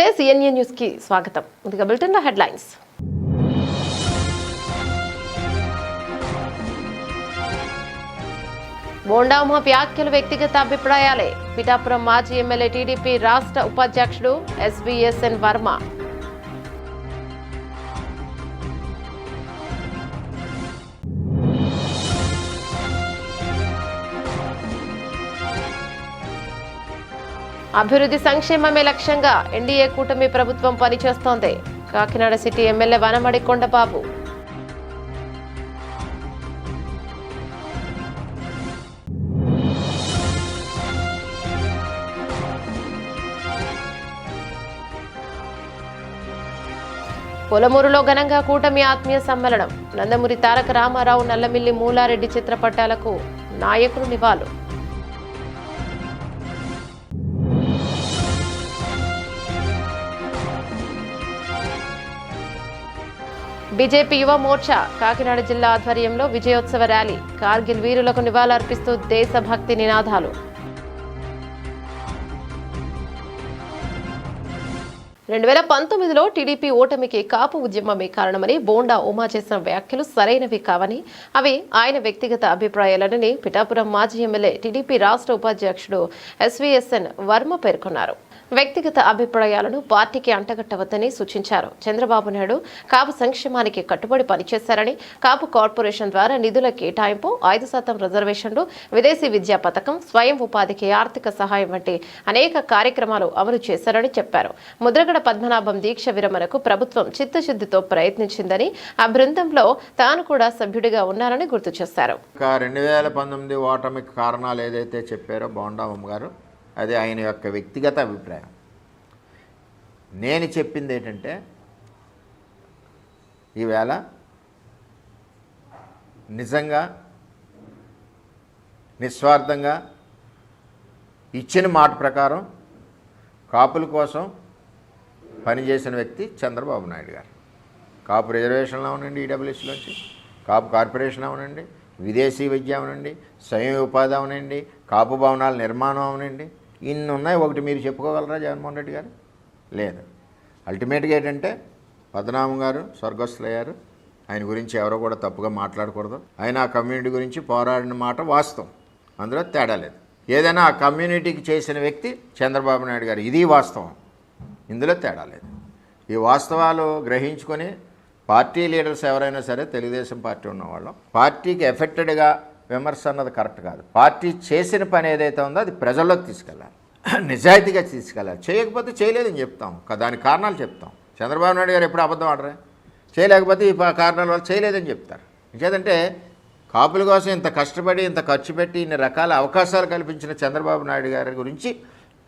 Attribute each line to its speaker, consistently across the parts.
Speaker 1: నమస్తే, CNA news కి స్వాగతం. ముందుగా బులెటిన్ లో హెడ్లైన్స్. బోండా ఉమ వ్యాఖ్యలు వ్యక్తిగత అభిప్రాయాలే. పిఠాపురం మాజీ ఎమ్మెల్యే టీడీపీ రాష్ట్ర ఉపాధ్యక్షుడు ఎస్వీఎస్ఎన్ వర్మ. అభివృద్ధి సంక్షేమమే లక్ష్యంగా ఎన్డీఏ కూటమి ప్రభుత్వం పనిచేస్తోంది. Kakinada city MLA Vanamadi Kondababu. పొలమూరులో ఘనంగా కూటమి ఆత్మీయ సమ్మేళనం. నందమూరి తారక రామారావు, నల్లమిల్లి మూలారెడ్డి చిత్రపటాలకు నాయకులు నివాళులు. బీజేపీ యువ మోర్చా కాకినాడ జిల్లా ఆధ్వర్యంలో విజయోత్సవ ర్యాలీ. కార్గిల్ వీరులకు నివాళులర్పిస్తూ దేశభక్తి నినాదాలు. 2019లో టీడీపీ ఓటమికి కాపు ఉద్యమమే కారణమని బోండా ఉమా చేసిన వ్యాఖ్యలు సరైనవి కావని, అవి ఆయన వ్యక్తిగత అభిప్రాయాలని పిఠాపురం మాజీ ఎమ్మెల్యే టీడీపీ రాష్ట్ర ఉపాధ్యక్షుడు ఎస్వీఎస్ఎన్ వర్మ పేర్కొన్నారు. వ్యక్తిగత అభిప్రాయాలను పార్టీకి అంటగట్టవద్దని సూచించారు. చంద్రబాబు నాయుడు కాపు సంక్షేమానికి కట్టుబడి పనిచేశారని, కాపు కార్పొరేషన్ ద్వారా నిధుల కేటాయింపు, 5% రిజర్వేషన్లు, విదేశీ విద్యా పథకం, స్వయం ఉపాధికి ఆర్థిక సహాయం వంటి అనేక కార్యక్రమాలు అమలు చేశారని చెప్పారు. ముద్రగడ పద్మనాభం దీక్ష విరమణకు ప్రభుత్వం చిత్తశుద్ధితో ప్రయత్నించిందని, ఆ బృందంలో తాను కూడా సభ్యుడిగా ఉన్నారని గుర్తు చేశారు.
Speaker 2: 2019 ఓటమికి కారణాలు ఏదైతే చెప్పారో బోండా ఉమ గారు, అది ఆయన యొక్క వ్యక్తిగత అభిప్రాయం. నేను చెప్పింది ఏంటంటే, ఈవేళ నిజంగా నిస్వార్థంగా ఇచ్చిన మాట ప్రకారం కాపుల కోసం పనిచేసిన వ్యక్తి చంద్రబాబు నాయుడు గారు. కాపు రిజర్వేషన్లు అవనండి, ఈడబ్ల్యూఎస్లోంచి కాపు కార్పొరేషన్ అవనండి, విదేశీ విద్య అవనండి, స్వయం ఉపాధి అవనండి, కాపు భవనాల నిర్మాణం అవనండి, ఇన్ని ఉన్నాయి. ఒకటి మీరు చెప్పుకోగలరా జగన్మోహన్ రెడ్డి గారు? లేదు. అల్టిమేట్గా ఏంటంటే, పద్మనాభం గారు స్వర్గస్థులయ్యారు. ఆయన గురించి ఎవరో కూడా తప్పుగా మాట్లాడకూడదు. ఆయన ఆ కమ్యూనిటీ గురించి పోరాడిన మాట వాస్తవం, అందులో తేడా లేదు. ఏదైనా ఆ కమ్యూనిటీకి చేసిన వ్యక్తి చంద్రబాబు నాయుడు గారు, ఇది వాస్తవం, ఇందులో తేడా లేదు. ఈ వాస్తవాలు గ్రహించుకొని పార్టీ లీడర్స్ ఎవరైనా సరే, తెలుగుదేశం పార్టీ ఉన్నవాళ్ళం, పార్టీకి ఎఫెక్టెడ్గా విమర్శ అన్నది కరెక్ట్ కాదు. పార్టీ చేసిన పని ఏదైతే ఉందో అది ప్రజల్లోకి తీసుకెళ్ళాలి, నిజాయితీగా తీసుకెళ్ళాలి. చేయకపోతే చేయలేదని చెప్తాం, దానికి కారణాలు చెప్తాం. చంద్రబాబు నాయుడు గారు ఎప్పుడు అబద్ధం ఆడరే, చేయలేకపోతే ఈ కారణాల వల్ల చేయలేదని చెప్తారు. ఇంకేదంటే, కాపుల కోసం ఇంత కష్టపడి ఇంత ఖర్చు పెట్టి ఇన్ని రకాల అవకాశాలు కల్పించిన చంద్రబాబు నాయుడు గారి గురించి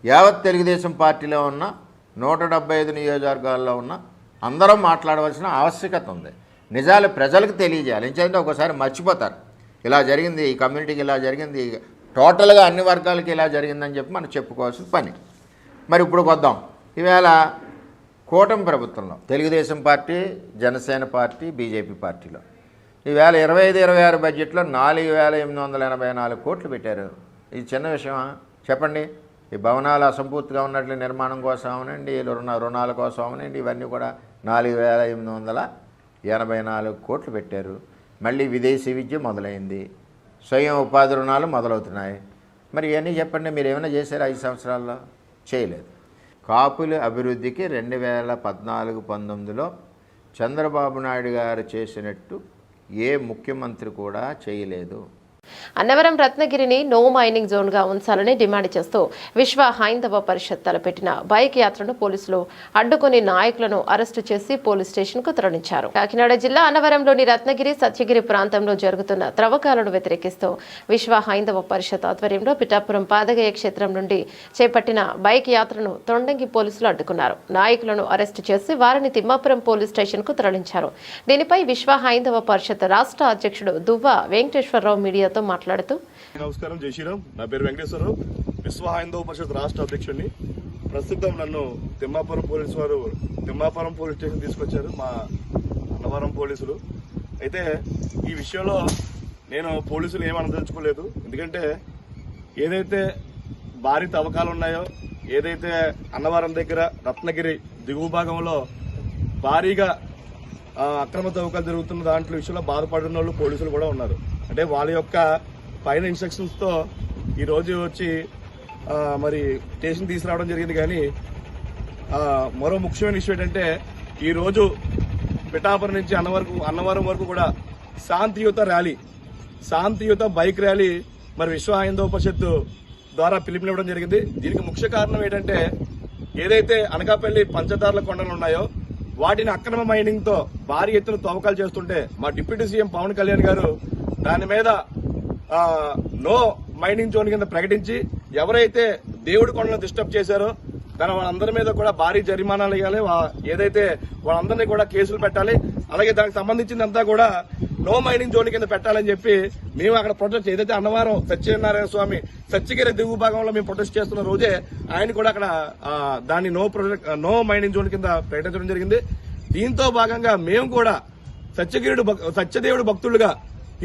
Speaker 2: యావత్ తెలుగుదేశం పార్టీలో ఉన్న 175 నియోజకవర్గాల్లో ఉన్న అందరం మాట్లాడవలసిన ఆవశ్యకత ఉంది. నిజాలు ప్రజలకు తెలియజేయాలి. ఎందుకంటే ఒకసారి మర్చిపోతారు, ఇలా జరిగింది, ఈ కమ్యూనిటీకి ఇలా జరిగింది, టోటల్గా అన్ని వర్గాలకి ఇలా జరిగిందని చెప్పి మనం చెప్పుకోవాల్సిన పని. మరి ఇప్పుడు వద్దాం. ఈవేళ కూటమి ప్రభుత్వంలో Telugu Desam party, Janasena party, BJP పార్టీలో ఈవేళ 25-26 బడ్జెట్లో 4,884 కోట్లు పెట్టారు. ఇది చిన్న విషయమా చెప్పండి? ఈ భవనాలు అసంపూర్తిగా ఉన్నట్లు నిర్మాణం కోసం అవనండి, రుణాల కోసం అవనండి, ఇవన్నీ కూడా 4,884 కోట్లు పెట్టారు. మళ్ళీ విదేశీ విద్య మొదలైంది, స్వయం ఉపాధి రుణాలు మొదలవుతున్నాయి. మరి ఇవన్నీ చెప్పండి, మీరు ఏమైనా చేశారు 5 సంవత్సరాల్లో? చేయలేదు. కాపుల అభివృద్ధికి 2014-19లో చంద్రబాబు నాయుడు గారు చేసినట్టు ఏ ముఖ్యమంత్రి కూడా చేయలేదు.
Speaker 1: అన్నవరం రత్నగిరిని నో మైనింగ్ జోన్ గా ఉంచాలని డిమాండ్ చేస్తూ విశ్వ హైందవ పరిషత్ తలపెట్టిన బైక్ యాత్రను పోలీసులు అడ్డుకుని నాయకులను అరెస్టు చేసి పోలీస్ స్టేషన్ కు తరలించారు. కాకినాడ జిల్లా అన్నవరంలోని రత్నగిరి, సత్యగిరి ప్రాంతంలో జరుగుతున్న త్రవ్వకాలను వ్యతిరేకిస్తూ విశ్వ హైందవ పరిషత్ ఆధ్వర్యంలో పిఠాపురం పాదగయ క్షేత్రం నుండి చేపట్టిన బైక్ యాత్రను తొండంగి పోలీసులు అడ్డుకున్నారు. నాయకులను అరెస్టు చేసి వారిని తిమ్మాపురం పోలీస్ స్టేషన్ కు తరలించారు. దీనిపై విశ్వ హైందవ పరిషత్ రాష్ట్ర అధ్యక్షుడు దువ్వ వెంకటేశ్వరరావు మీడియాతో మాట్లాడుతూ,
Speaker 3: నమస్కారం, జై శ్రీరామ్. నా పేరు వెంకటేశ్వరరావు, విశ్వ హైందవ పరిషత్ రాష్ట్ర అధ్యక్షుడిని. ప్రస్తుతం నన్ను తిమ్మాపురం పోలీసు వారు తిమ్మాపురం పోలీస్ స్టేషన్ తీసుకొచ్చారు, మా అన్నవరం పోలీసులు. అయితే ఈ విషయంలో నేను పోలీసులు ఏమనదలుచుకోలేదు. ఎందుకంటే ఏదైతే భారీ తవ్వకాలు ఉన్నాయో ఏదైతే అన్నవరం దగ్గర రత్నగిరి దిగువ భాగంలో భారీగా అక్రమ తవ్వకాలు జరుగుతున్న దాంట్లో విషయంలో బాధపడిన వాళ్ళు పోలీసులు కూడా ఉన్నారు. అంటే వాళ్ళ యొక్క పైన ఇన్స్ట్రక్షన్స్ తో ఈ రోజు వచ్చి మరి స్టేషన్ తీసుకురావడం జరిగింది. కానీ మరో ముఖ్యమైన విషయం ఏంటంటే ఈ రోజు పిఠాపురం నుంచి అన్నవరం వరకు కూడా శాంతియుత బైక్ ర్యాలీ మరి విశ్వ హైందవ పరిషత్ ద్వారా పిలుపునివ్వడం జరిగింది. దీనికి ముఖ్య కారణం ఏంటంటే ఏదైతే అనకాపల్లి పంచదారుల కొండలు ఉన్నాయో వాటిని అక్రమ మైనింగ్ తో భారీ ఎత్తున తవ్వకాలు చేస్తుంటే మా డిప్యూటీ సీఎం పవన్ కళ్యాణ్ గారు దాని మీద నో మైనింగ్ జోన్ కింద ప్రకటించి ఎవరైతే దేవుడి కొండలను డిస్టర్బ్ చేశారో వాళ్ళందరి మీద కూడా భారీ జరిమానాలు వేయాలి, ఏదైతే వాళ్ళందరినీ కూడా కేసులు పెట్టాలి, అలాగే దానికి సంబంధించిందంతా కూడా నో మైనింగ్ జోన్ కింద పెట్టాలని చెప్పి మేము అక్కడ ప్రొటెస్ట్ ఏదైతే అన్నవరం సత్యనారాయణ స్వామి సత్యగిరి దిగువ భాగంలో మేము ప్రొటెస్ట్ చేస్తున్న రోజే ఆయన కూడా అక్కడ దాన్ని నో మైనింగ్ జోన్ కింద ప్రకటించడం జరిగింది. దీంతో భాగంగా మేము కూడా సత్యదేవుడు భక్తులుగా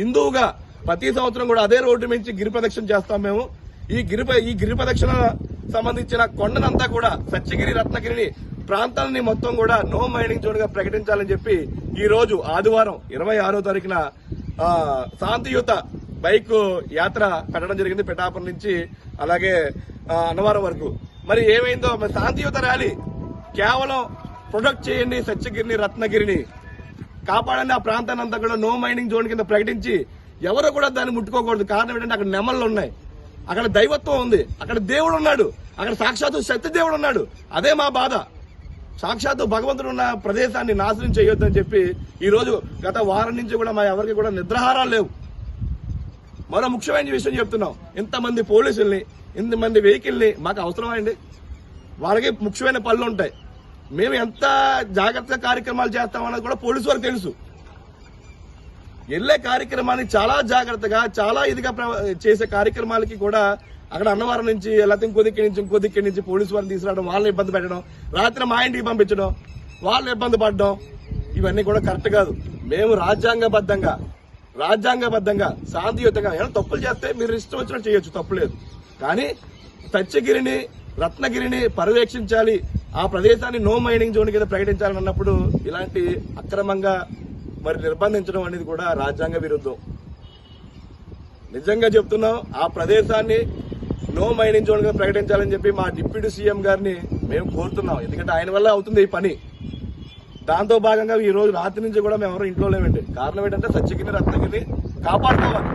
Speaker 3: హిందువుగా ప్రతి సంవత్సరం కూడా అదే రోడ్డు నుంచి గిరి ప్రదక్షిణ చేస్తాం. మేము ఈ గిరి ప్రదక్షిణ సంబంధించిన కొండనంతా కూడా సత్యగిరి రత్నగిరిని ప్రాంతాలని మొత్తం కూడా నో మైనింగ్ జోన్ గా ప్రకటించాలని చెప్పి ఈ రోజు ఆదివారం 26వ తారీఖున శాంతియుత బైక్ యాత్ర పెట్టడం జరిగింది పిఠాపురం నుంచి అలాగే అన్నవరం వరకు. మరి ఏమైందో మరి శాంతియుత ర్యాలీ కేవలం ప్రొటెక్ట్ చేయండి, సత్యగిరిని రత్నగిరిని కాపాడండి, ఆ ప్రాంతాన్ని అంతా కూడా నో మైనింగ్ జోన్ కింద ప్రకటించి ఎవరు కూడా దాన్ని ముట్టుకోకూడదు. కారణం ఏంటంటే అక్కడ నెమళ్ళు ఉన్నాయి, అక్కడ దైవత్వం ఉంది, అక్కడ దేవుడు ఉన్నాడు, అక్కడ సాక్షాత్తు సత్యదేవుడు ఉన్నాడు. అదే మా బాధ. సాక్షాత్తు భగవంతుడు ఉన్న ప్రదేశాన్ని నాశనం చేయొద్దని చెప్పి ఈ రోజు గత వారం నుంచి కూడా మా ఎవరికి కూడా నిద్రాహారాలు లేవు. మరో ముఖ్యమైన విషయం చెప్తున్నాం, ఇంతమంది పోలీసుల్ని ఇంతమంది వెహికల్ని మాకు అవసరమైంది. వాళ్ళకి ముఖ్యమైన పనులు ఉంటాయి. మేము ఎంత జాగ్రత్తగా కార్యక్రమాలు చేస్తామన్నది కూడా పోలీసు వారికి తెలుసు. వెళ్లే కార్యక్రమాన్ని చాలా జాగ్రత్తగా చాలా ఇదిగా చేసే కార్యక్రమాలకి కూడా అక్కడ అన్నవరం నుంచి లేకపోతే ఇంకో దిక్కు నుంచి పోలీసు వారిని తీసుకురావడం, వాళ్ళని ఇబ్బంది పెట్టడం, రాత్రి మా ఇంటికి పంపించడం, వాళ్ళని ఇబ్బంది పడడం, ఇవన్నీ కూడా కరెక్ట్ కాదు. మేము రాజ్యాంగబద్ధంగా శాంతియుతంగా ఏమైనా తప్పులు చేస్తే మీరు ఇష్టం వచ్చినట్టు చేయొచ్చు, తప్పులేదు. కానీ సత్యగిరిని రత్నగిరిని పర్యవేక్షించాలి, ఆ ప్రదేశాన్ని నో మైనింగ్ జోన్ కింద ప్రకటించాలని అన్నప్పుడు ఇలాంటి అక్రమంగా మరి నిర్బంధించడం అనేది కూడా రాజ్యాంగ విరుద్ధం. నిజంగా చెప్తున్నాం, ఆ ప్రదేశాన్ని నో మైనింగ్ జోన్ గా ప్రకటించాలని చెప్పి మా డిప్యూటీ సీఎం గారిని మేము కోరుతున్నాం. ఎందుకంటే ఆయన వల్ల అవుతుంది ఈ పని. దాంతో భాగంగా ఈ రోజు రాత్రి నుంచి కూడా మేము ఎవరు ఇంట్లో లేవండి. కారణం ఏంటంటే సత్యగిరిని రత్నగిరిని కాపాడుకోవాలి.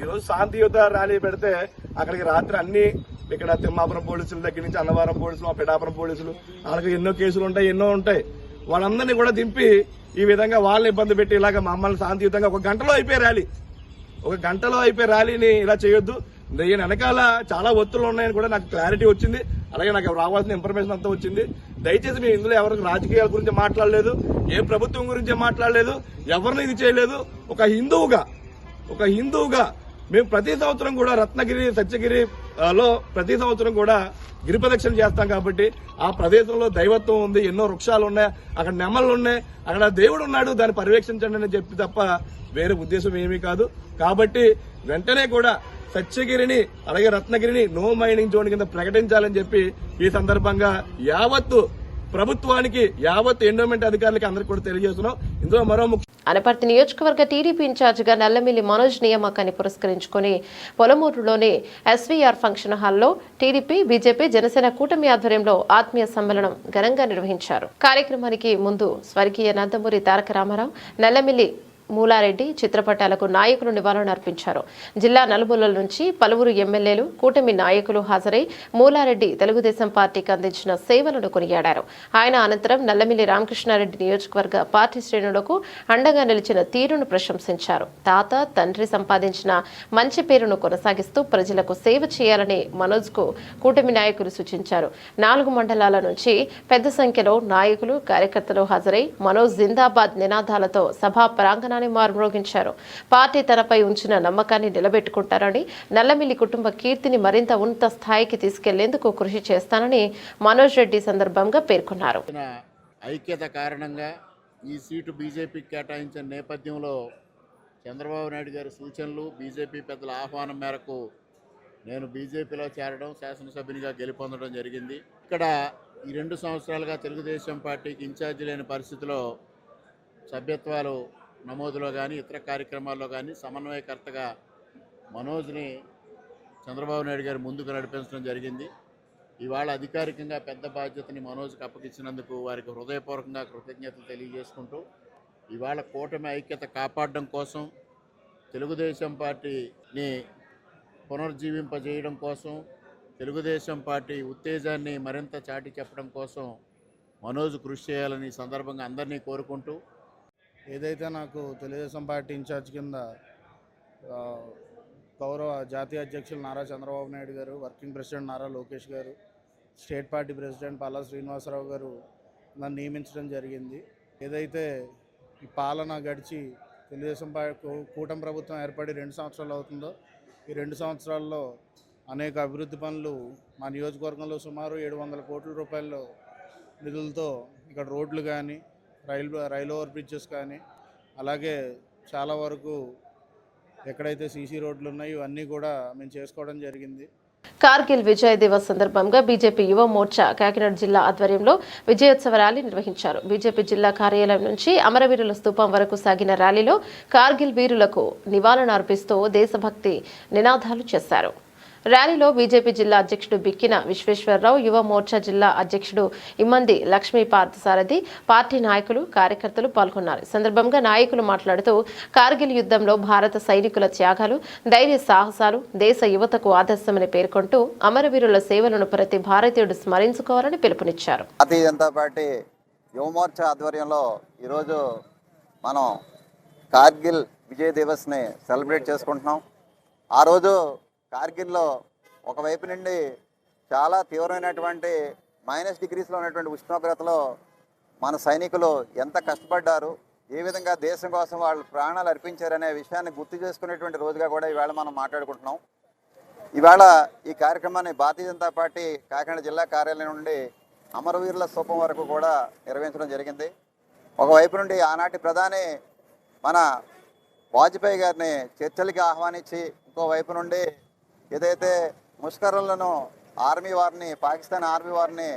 Speaker 3: ఈ రోజు శాంతియుత ర్యాలీ పెడితే అక్కడికి రాత్రి అన్ని ఇక్కడ తిమ్మాపురం పోలీసుల దగ్గర నుంచి అన్నవరం పోలీసులు, పిఠాపురం పోలీసులు, వాళ్ళకి ఎన్నో కేసులు ఉంటాయి, ఎన్నో ఉంటాయి. వాళ్ళందరినీ కూడా దింపి ఈ విధంగా వాళ్ళని ఇబ్బంది పెట్టి ఇలాగ మమ్మల్ని శాంతియుతంగా ఒక గంటలో అయిపోయే ర్యాలీని ఇలా చేయొద్దు. దీని వెనకాల చాలా ఒత్తులు ఉన్నాయని కూడా నాకు క్లారిటీ వచ్చింది. అలాగే నాకు రావాల్సిన ఇన్ఫర్మేషన్ అంతా వచ్చింది. దయచేసి మేము ఇందులో ఎవరికి రాజకీయాల గురించి మాట్లాడలేదు, ఏ ప్రభుత్వం గురించి మాట్లాడలేదు, ఎవరిని ఇది చేయలేదు. ఒక హిందువుగా మేము ప్రతి సంవత్సరం కూడా రత్నగిరి సత్యగిరిలో ప్రతి సంవత్సరం కూడా గిరి ప్రదక్షిణ చేస్తాం. కాబట్టి ఆ ప్రదేశంలో దైవత్వం ఉంది, ఎన్నో వృక్షాలు ఉన్నాయి, అక్కడ నెమళ్ళు ఉన్నాయి, అక్కడ దేవుడు ఉన్నాడు, దాన్ని పర్యవేక్షించండి అని చెప్పి తప్ప వేరే ఉద్దేశం ఏమీ కాదు. కాబట్టి వెంటనే కూడా సత్యగిరిని అలాగే రత్నగిరిని నో మైనింగ్ జోన్ కింద ప్రకటించాలని చెప్పి ఈ సందర్భంగా యావత్తు ప్రభుత్వానికి ఎండోమెంట్ అధికారులకి అందరికీ కూడా తెలియజేస్తున్నాం. ఇందులో మరో
Speaker 1: అనపర్తి నియోజకవర్గ టీడీపీ ఇన్ఛార్జిగా నల్లమిల్లి మనోజ్ నియామకాన్ని పురస్కరించుకుని పొలమూరులోని ఎస్వీఆర్ ఫంక్షన్ హాల్లో టీడీపీ, బీజేపీ, జనసేన కూటమి ఆధ్వర్యంలో ఆత్మీయ సమ్మేళనం ఘనంగా నిర్వహించారు. కార్యక్రమానికి ముందు స్వర్గీయ నందమూరి తారక రామారావు, నల్లమిల్లి మూలారెడ్డి చిత్రపటాలకు నాయకులు నివాళులర్పించారు. జిల్లా నలుమూలల నుంచి పలువురు ఎమ్మెల్యేలు, కూటమి నాయకులు హాజరై మూలారెడ్డి తెలుగుదేశం పార్టీకి అందించిన సేవలను కొనియాడారు. ఆయన అనంతరం నల్లమిల్లి రామకృష్ణారెడ్డి నియోజకవర్గ పార్టీ శ్రేణులకు అండగా నిలిచిన తీరును ప్రశంసించారు. తాత, తండ్రి సంపాదించిన మంచి పేరును కొనసాగిస్తూ ప్రజలకు సేవ చేయాలని మనోజ్ కు కూటమి నాయకులు సూచించారు. 4 మండలాల నుంచి పెద్ద సంఖ్యలో నాయకులు, కార్యకర్తలు హాజరై మనోజ్ జిందాబాద్ నినాదాలతో సభా ప్రాంగణ మార్మోగించారు. పార్టీ తనపై ఉంచిన నమ్మకాన్ని నిలబెట్టుకుంటారని, నల్లమిల్లి కుటుంబ కీర్తిని మరింత ఉన్నత స్థాయికి తీసుకెళ్లేందుకు కృషి చేస్తానని మనోజ్ రెడ్డి సందర్భంగా పేర్కొన్నారు.
Speaker 4: ఐక్యత కారణంగా ఈ సీటు బీజేపీకి కేటాయించిన నేపథ్యంలో చంద్రబాబు నాయుడు గారి సూచనలు, బీజేపీ పెద్దల ఆహ్వానం మేరకు నేను బీజేపీలో చేరడం, శాసనసభ్యునిగా గెలుపొందడం జరిగింది. ఇక్కడ ఈ 2 సంవత్సరాలుగా తెలుగుదేశం పార్టీకి ఇన్ఛార్జి లేని పరిస్థితిలో సభ్యత్వాలు నమోదులో కానీ ఇతర కార్యక్రమాల్లో కానీ సమన్వయకర్తగా మనోజ్ని చంద్రబాబు నాయుడు గారు ముందుకు నడిపించడం జరిగింది. ఇవాళ అధికారికంగా పెద్ద బాధ్యతని మనోజ్కి అప్పగించినందుకు వారికి హృదయపూర్వకంగా కృతజ్ఞతలు తెలియజేసుకుంటూ, ఇవాళ కూటమి ఐక్యత కాపాడడం కోసం, తెలుగుదేశం పార్టీని పునర్జీవింపజేయడం కోసం, తెలుగుదేశం పార్టీ ఉత్తేజాన్ని మరింత చాటి చెప్పడం కోసం మనోజ్ కృషి చేయాలని సందర్భంగా అందరినీ కోరుకుంటూ,
Speaker 5: ఏదైతే నాకు తెలుగుదేశం పార్టీ ఇన్ఛార్జ్ కింద గౌరవ జాతీయ అధ్యక్షులు నారా చంద్రబాబు నాయుడు గారు, వర్కింగ్ ప్రెసిడెంట్ నారా లోకేష్ గారు, state party president Palla Srinivasarao గారు నన్ను నియమించడం జరిగింది. ఏదైతే ఈ పాలన గడిచి తెలుగుదేశం కూటమి ప్రభుత్వం ఏర్పడి 2 సంవత్సరాలు అవుతుందో, ఈ 2 సంవత్సరాల్లో అనేక అభివృద్ధి పనులు మా నియోజకవర్గంలో సుమారు 700 కోట్ల రూపాయల నిధులతో ఇక్కడ రోడ్లు కానీ, రైల్ ఓవర్ బ్రిడ్జెస్ కానీ, అలాగే చాలా వరకు ఎక్కడైతే సీసీ రోడ్లు ఉన్నాయో ఇవన్నీ కూడా మేము చేసుకోవడం జరిగింది.
Speaker 1: కార్గిల్ విజయ్ దివస్ సందర్భంగా బీజేపీ యువ మోర్చా కాకినాడ జిల్లా ఆధ్వర్యంలో విజయోత్సవ ర్యాలీ నిర్వహించారు. బీజేపీ జిల్లా కార్యాలయం నుంచి అమరవీరుల స్తూపం వరకు సాగిన ర్యాలీలో కార్గిల్ వీరులకు నివాళులర్పిస్తూ దేశభక్తి నినాదాలు చేశారు. ర్యాలీలో బీజేపీ జిల్లా అధ్యక్షుడు బిక్కిన విశ్వేశ్వరరావు, యువ మోర్చా జిల్లా అధ్యక్షుడు ఇమ్మంది లక్ష్మీ పార్థసారథి, పార్టీ నాయకులు, కార్యకర్తలు పాల్గొన్నారు. ఈ సందర్భంగా నాయకులు మాట్లాడుతూ కార్గిల్ యుద్ధంలో భారత సైనికుల త్యాగాలు, ధైర్య సాహసాలు దేశ యువతకు ఆదర్శమని పేర్కొంటూ అమరవీరుల సేవలను ప్రతి భారతీయుడు స్మరించుకోవాలని పిలుపునిచ్చారు.
Speaker 6: భారతీయ జనతా పార్టీ యువ మోర్చా ఆధ్వర్యంలో ఈరోజు మనం కార్గిల్ విజయ్ దివస్ని సెలబ్రేట్ చేసుకుంటున్నాం. ఆ రోజు కార్గిల్లో ఒకవైపు నుండి చాలా తీవ్రమైనటువంటి -డిగ్రీస్లో ఉన్నటువంటి ఉష్ణోగ్రతలో మన సైనికులు ఎంత కష్టపడ్డారు, ఏ విధంగా దేశం కోసం వాళ్ళు ప్రాణాలు అర్పించారనే విషయాన్ని గుర్తు చేసుకునేటువంటి రోజుగా కూడా ఈవేళ మనం మాట్లాడుకుంటున్నాం. ఈవేళ ఈ కార్యక్రమాన్ని భారతీయ జనతా పార్టీ కాకినాడ జిల్లా కార్యాలయం నుండి అమరవీరుల స్తూపం వరకు కూడా నిర్వహించడం జరిగింది. ఒకవైపు నుండి ఆనాటి ప్రధాని మన వాజ్పేయి గారిని చర్చలకి ఆహ్వానించి, ఇంకోవైపు నుండి ఏదైతే ముష్కరులను ఆర్మీ వారిని, పాకిస్తాన్ ఆర్మీ వారిని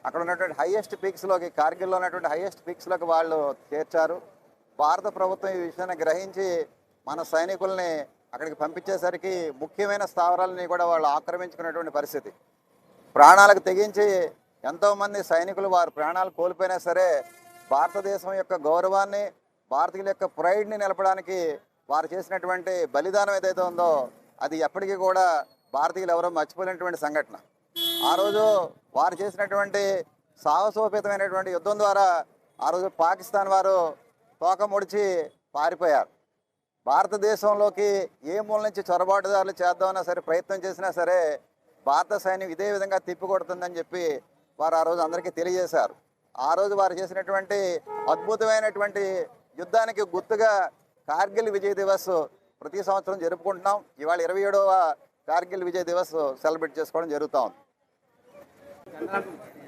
Speaker 6: అక్కడ ఉన్నటువంటి హైయెస్ట్ పీక్స్లోకి, కార్గిల్లో ఉన్నటువంటి హైయెస్ట్ పీక్స్లోకి వాళ్ళు చేర్చారు. భారత ప్రభుత్వం ఈ విషయాన్ని గ్రహించి మన సైనికుల్ని అక్కడికి పంపించేసరికి ముఖ్యమైన స్థావరాలని కూడా వాళ్ళు ఆక్రమించుకునేటువంటి పరిస్థితి. ప్రాణాలకు తెగించి ఎంతోమంది సైనికులు వారు ప్రాణాలు కోల్పోయినా సరే భారతదేశం యొక్క గౌరవాన్ని, భారతీయుల యొక్క ప్రైడ్ని నిలపడానికి వారు చేసినటువంటి బలిదానం ఏదైతే ఉందో అది ఎప్పటికీ కూడా భారతీయులు ఎవరో మర్చిపోలేనటువంటి సంఘటన. ఆ రోజు వారు చేసినటువంటి సాహసోపేతమైనటువంటి యుద్ధం ద్వారా ఆ రోజు పాకిస్తాన్ వారు తోక ముడిచి పారిపోయారు. భారతదేశంలోకి ఏ మూల నుంచి చొరబాటుదారులు చేద్దామన్నా సరే ప్రయత్నం చేసినా సరే భారత సైన్యం ఇదే విధంగా తిప్పికొడుతుందని చెప్పి వారు ఆ రోజు అందరికీ తెలియజేశారు. ఆ రోజు వారు చేసినటువంటి అద్భుతమైనటువంటి యుద్ధానికి గుర్తుగా కార్గిల్ విజయ్ దివస్ ప్రతి సంవత్సరం జరుపుకుంటున్నాం. ఇవాళ 27వ కార్గిల్ విజయ్ దివస్ సెలబ్రేట్ చేసుకోవడం జరుగుతూ ఉంది.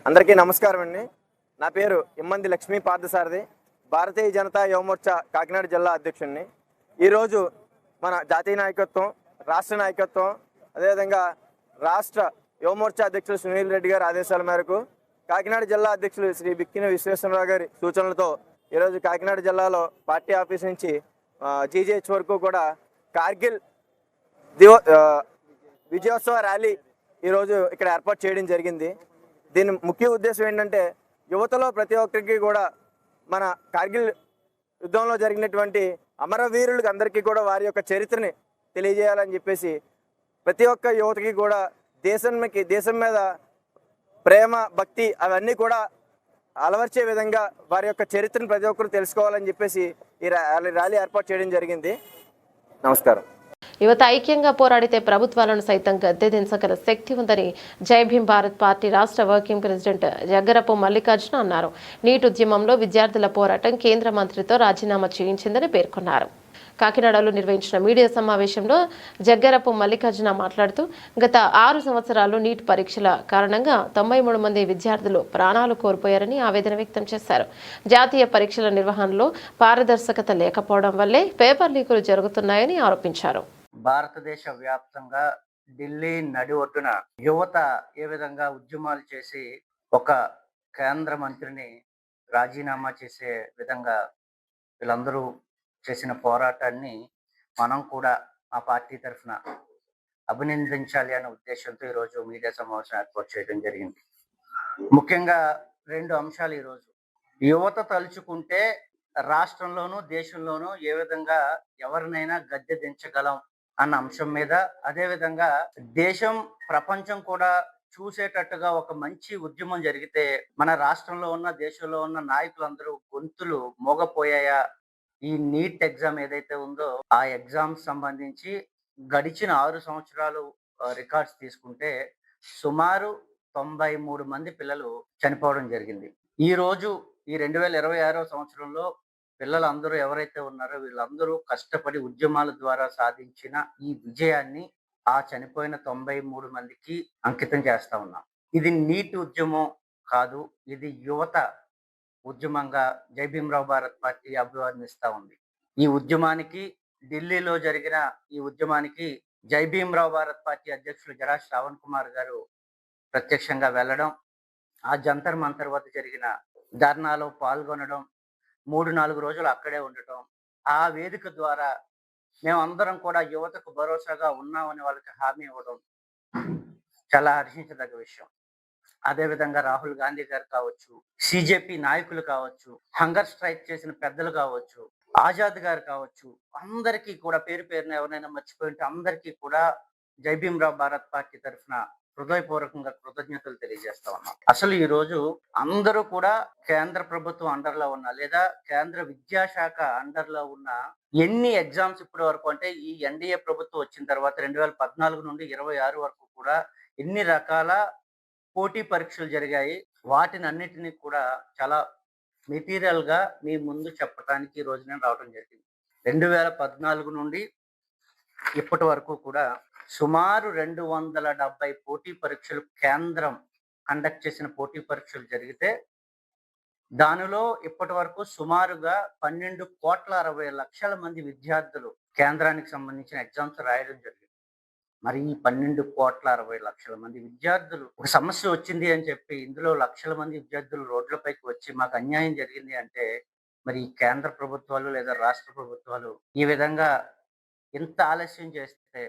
Speaker 7: అందరికీ నమస్కారం అండి. నా పేరు ఇమ్మంది లక్ష్మీ పార్థసారథి, భారతీయ జనతా యువ మోర్చా కాకినాడ జిల్లా అధ్యక్షుడిని. ఈరోజు మన జాతీయ నాయకత్వం, రాష్ట్ర నాయకత్వం, అదేవిధంగా రాష్ట్ర యువ మోర్చా అధ్యక్షులు సునీల్ రెడ్డి గారి ఆదేశాల మేరకు కాకినాడ జిల్లా అధ్యక్షులు శ్రీ బిక్కిన విశ్వేశ్వరరావు గారి సూచనలతో ఈరోజు కాకినాడ జిల్లాలో పార్టీ ఆఫీస్ నుంచి జీజేహెచ్ వరకు కూడా కార్గిల్ విజయోత్సవ ర్యాలీ ఈరోజు ఇక్కడ ఏర్పాటు చేయడం జరిగింది. దీని ముఖ్య ఉద్దేశం ఏంటంటే యువతలో ప్రతి ఒక్కరికి కూడా మన కార్గిల్ యుద్ధంలో జరిగినటువంటి అమరవీరులకు అందరికీ కూడా వారి యొక్క చరిత్రని తెలియజేయాలని చెప్పేసి ప్రతి ఒక్క యువతకి కూడా దేశం మీద ప్రేమ, భక్తి అవన్నీ కూడా అలవర్చే విధంగా వారి యొక్క చరిత్రను ప్రతి ఒక్కరు తెలుసుకోవాలని చెప్పేసి ఈ ర్యాలీ ఏర్పాటు చేయడం జరిగింది. నమస్కారం.
Speaker 1: యువత ఐక్యంగా పోరాడితే ప్రభుత్వాలను సైతం గద్దెదించగల శక్తి ఉందని జై భీమ్ భారత్ పార్టీ రాష్ట్ర వర్కింగ్ ప్రెసిడెంట్ జగ్గరపు మల్లికార్జున అన్నారు. నీట్ ఉద్యమంలో విద్యార్థుల పోరాటం కేంద్ర మంత్రితో రాజీనామా చేయించిందని పేర్కొన్నారు. కాకినాడలో నిర్వహించిన మీడియా సమావేశంలో జగ్గరపు మల్లికార్జున మాట్లాడుతూ గత 6 సంవత్సరాలు నీట్ పరీక్షల కారణంగా 93 మంది విద్యార్థులు ప్రాణాలు కోల్పోయారని ఆవేదన వ్యక్తం చేశారు. జాతీయ పరీక్షల నిర్వహణలో పారదర్శకత లేకపోవడం వల్లే పేపర్ లీకులు జరుగుతున్నాయని ఆరోపించారు.
Speaker 8: భారతదేశ వ్యాప్తంగా ఢిల్లీ నడి ఒడ్డున యువత ఏ విధంగా ఉద్యమాలు చేసి ఒక కేంద్ర మంత్రిని రాజీనామా చేసే విధంగా వీళ్ళందరూ చేసిన పోరాటాన్ని మనం కూడా ఆ పార్టీ తరఫున అభినందించాలి అనే ఉద్దేశంతో ఈరోజు మీడియా సమావేశం ఏర్పాటు చేయడం జరిగింది. ముఖ్యంగా 2 అంశాలు ఈరోజు. యువత తలుచుకుంటే రాష్ట్రంలోనూ దేశంలోనూ ఏ విధంగా ఎవరినైనా గద్దె దించగలం అన్న అంశం మీద, అదేవిధంగా దేశం ప్రపంచం కూడా చూసేటట్టుగా ఒక మంచి ఉద్యమం జరిగితే మన రాష్ట్రంలో ఉన్న దేశంలో ఉన్న నాయకులందరూ గొంతులు మోగపోయాయా, ఈ నీట్ ఎగ్జామ్ ఏదైతే ఉందో ఆ ఎగ్జామ్ సంబంధించి గడిచిన 6 సంవత్సరాలు రికార్డ్స్ తీసుకుంటే సుమారు 93 మంది పిల్లలు చనిపోవడం జరిగింది. ఈ రోజు ఈ 2026 సంవత్సరంలో పిల్లలందరూ ఎవరైతే ఉన్నారో వీళ్ళందరూ కష్టపడి ఉద్యమాల ద్వారా సాధించిన ఈ విజయాన్ని ఆ చనిపోయిన 93 మందికి అంకితం చేస్తా ఉన్నాం. ఇది నీట్ ఉద్యమం కాదు, ఇది యువత ఉద్యమంగా జై భీమ్రావ్ భారత్ పార్టీ అభివర్ణిస్తా ఉంది. ఈ ఉద్యమానికి ఢిల్లీలో జరిగిన ఈ ఉద్యమానికి జై భీమ్రావ్ భారత్ పార్టీ అధ్యక్షులు జడా శ్రావణ్ కుమార్ గారు ప్రత్యక్షంగా వెళ్ళడం, ఆ జంతర్ మంతర్ వద్ద జరిగిన ధర్నాలో పాల్గొనడం, 3-4 రోజులు అక్కడే ఉండటం, ఆ వేదిక ద్వారా మేమందరం కూడా యువతకు భరోసాగా ఉన్నామని వాళ్ళకి హామీ ఇవ్వడం చాలా హర్షించదగ్గ విషయం. అదేవిధంగా రాహుల్ గాంధీ గారు కావచ్చు, సిజేపీ నాయకులు కావచ్చు, హంగర్ స్ట్రైక్ చేసిన పెద్దలు కావచ్చు, ఆజాద్ గారు కావచ్చు, అందరికీ కూడా పేరు పేరున ఎవరైనా మర్చిపోయింటే అందరికీ కూడా జై భీమ్రావ్ భారత్ పార్టీ తరఫున హృదయపూర్వకంగా కృతజ్ఞతలు తెలియజేస్తా ఉన్నాం. అసలు ఈ రోజు అందరూ కూడా కేంద్ర ప్రభుత్వం అండర్లో ఉన్న లేదా కేంద్ర విద్యాశాఖ అండర్లో ఉన్న ఎన్ని ఎగ్జామ్స్ ఇప్పటి వరకు అంటే ఈ ఎన్డీఏ ప్రభుత్వం వచ్చిన తర్వాత 2014 నుండి 26 వరకు కూడా ఎన్ని రకాల పోటీ పరీక్షలు జరిగాయి, వాటిని అన్నిటినీ కూడా చాలా మెటీరియల్ గా మీ ముందు చెప్పడానికి ఈ రోజు నేను రావడం జరిగింది. 2014 నుండి ఇప్పటి వరకు కూడా సుమారు 270 పోటీ పరీక్షలు కేంద్రం కండక్ట్ చేసిన పోటీ పరీక్షలు జరిగితే దానిలో ఇప్పటి వరకు సుమారుగా 12,60,00,000 మంది విద్యార్థులు కేంద్రానికి సంబంధించిన ఎగ్జామ్స్ రాయడం జరిగింది. మరి ఈ 12,60,00,000 మంది విద్యార్థులు ఒక సమస్య వచ్చింది అని చెప్పి ఇందులో లక్షల మంది విద్యార్థులు రోడ్లపైకి వచ్చి మాకు అన్యాయం జరిగింది అంటే మరి ఈ కేంద్ర ప్రభుత్వాలు లేదా రాష్ట్ర ప్రభుత్వాలు ఈ విధంగా ఎంత ఆలస్యం చేస్తే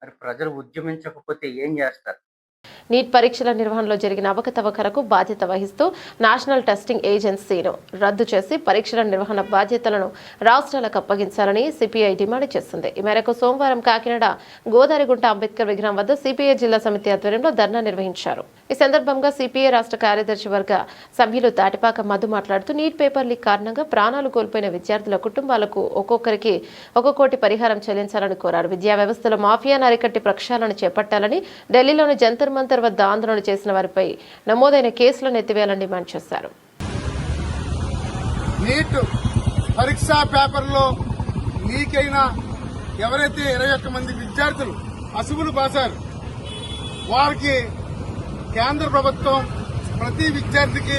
Speaker 8: మరి ప్రజలు ఉద్యమించకపోతే ఏం చేస్తారు?
Speaker 1: నీట్ పరీక్షల నిర్వహణలో జరిగిన అవకతవకలకు బాధ్యత వహిస్తూ నేషనల్ టెస్టింగ్ ఏజెన్సీను రద్దు చేసి పరీక్షల నిర్వహణ బాధ్యతలను రాష్ట్రాలకు అప్పగించాలని సిపిఐ డిమాండ్ చేస్తుంది. ఈ మేరకు సోమవారం కాకినాడ గోదారిగుంట అంబేద్కర్ విగ్రహం వద్ద సిపిఐ జిల్లా సమితి ఆధ్వర్యంలో ధర్నా నిర్వహించారు. ఈ సందర్భంగా సిపిఐ రాష్ట్ర కార్యదర్శి వర్గ సభ్యులు తాటిపాక మధు మాట్లాడుతూ నీట్ పేపర్ లీక్ కారణంగా ప్రాణాలు కోల్పోయిన విద్యార్థుల కుటుంబాలకు ఒక్కొక్కరికి 1 కోటి పరిహారం చెల్లించాలని కోరారు. విద్యా వ్యవస్థలో మాఫియాను అరికట్టి ప్రక్షాళన చేపట్టాలని, ఢిల్లీలోని జంతర్ మంతర్ వద్ద ఆందోళన చేసిన వారిపై నమోదైన కేసులను ఎత్తివేయాలని డిమాండ్ చేశారు.
Speaker 9: నీట్ పరీక్షా పేపర్లో లీక్ అయిన ఎవరైతే 21 మంది విద్యార్థులు అసువులు బాసారు వారికి కేంద్ర ప్రభుత్వం ప్రతి విద్యార్థికి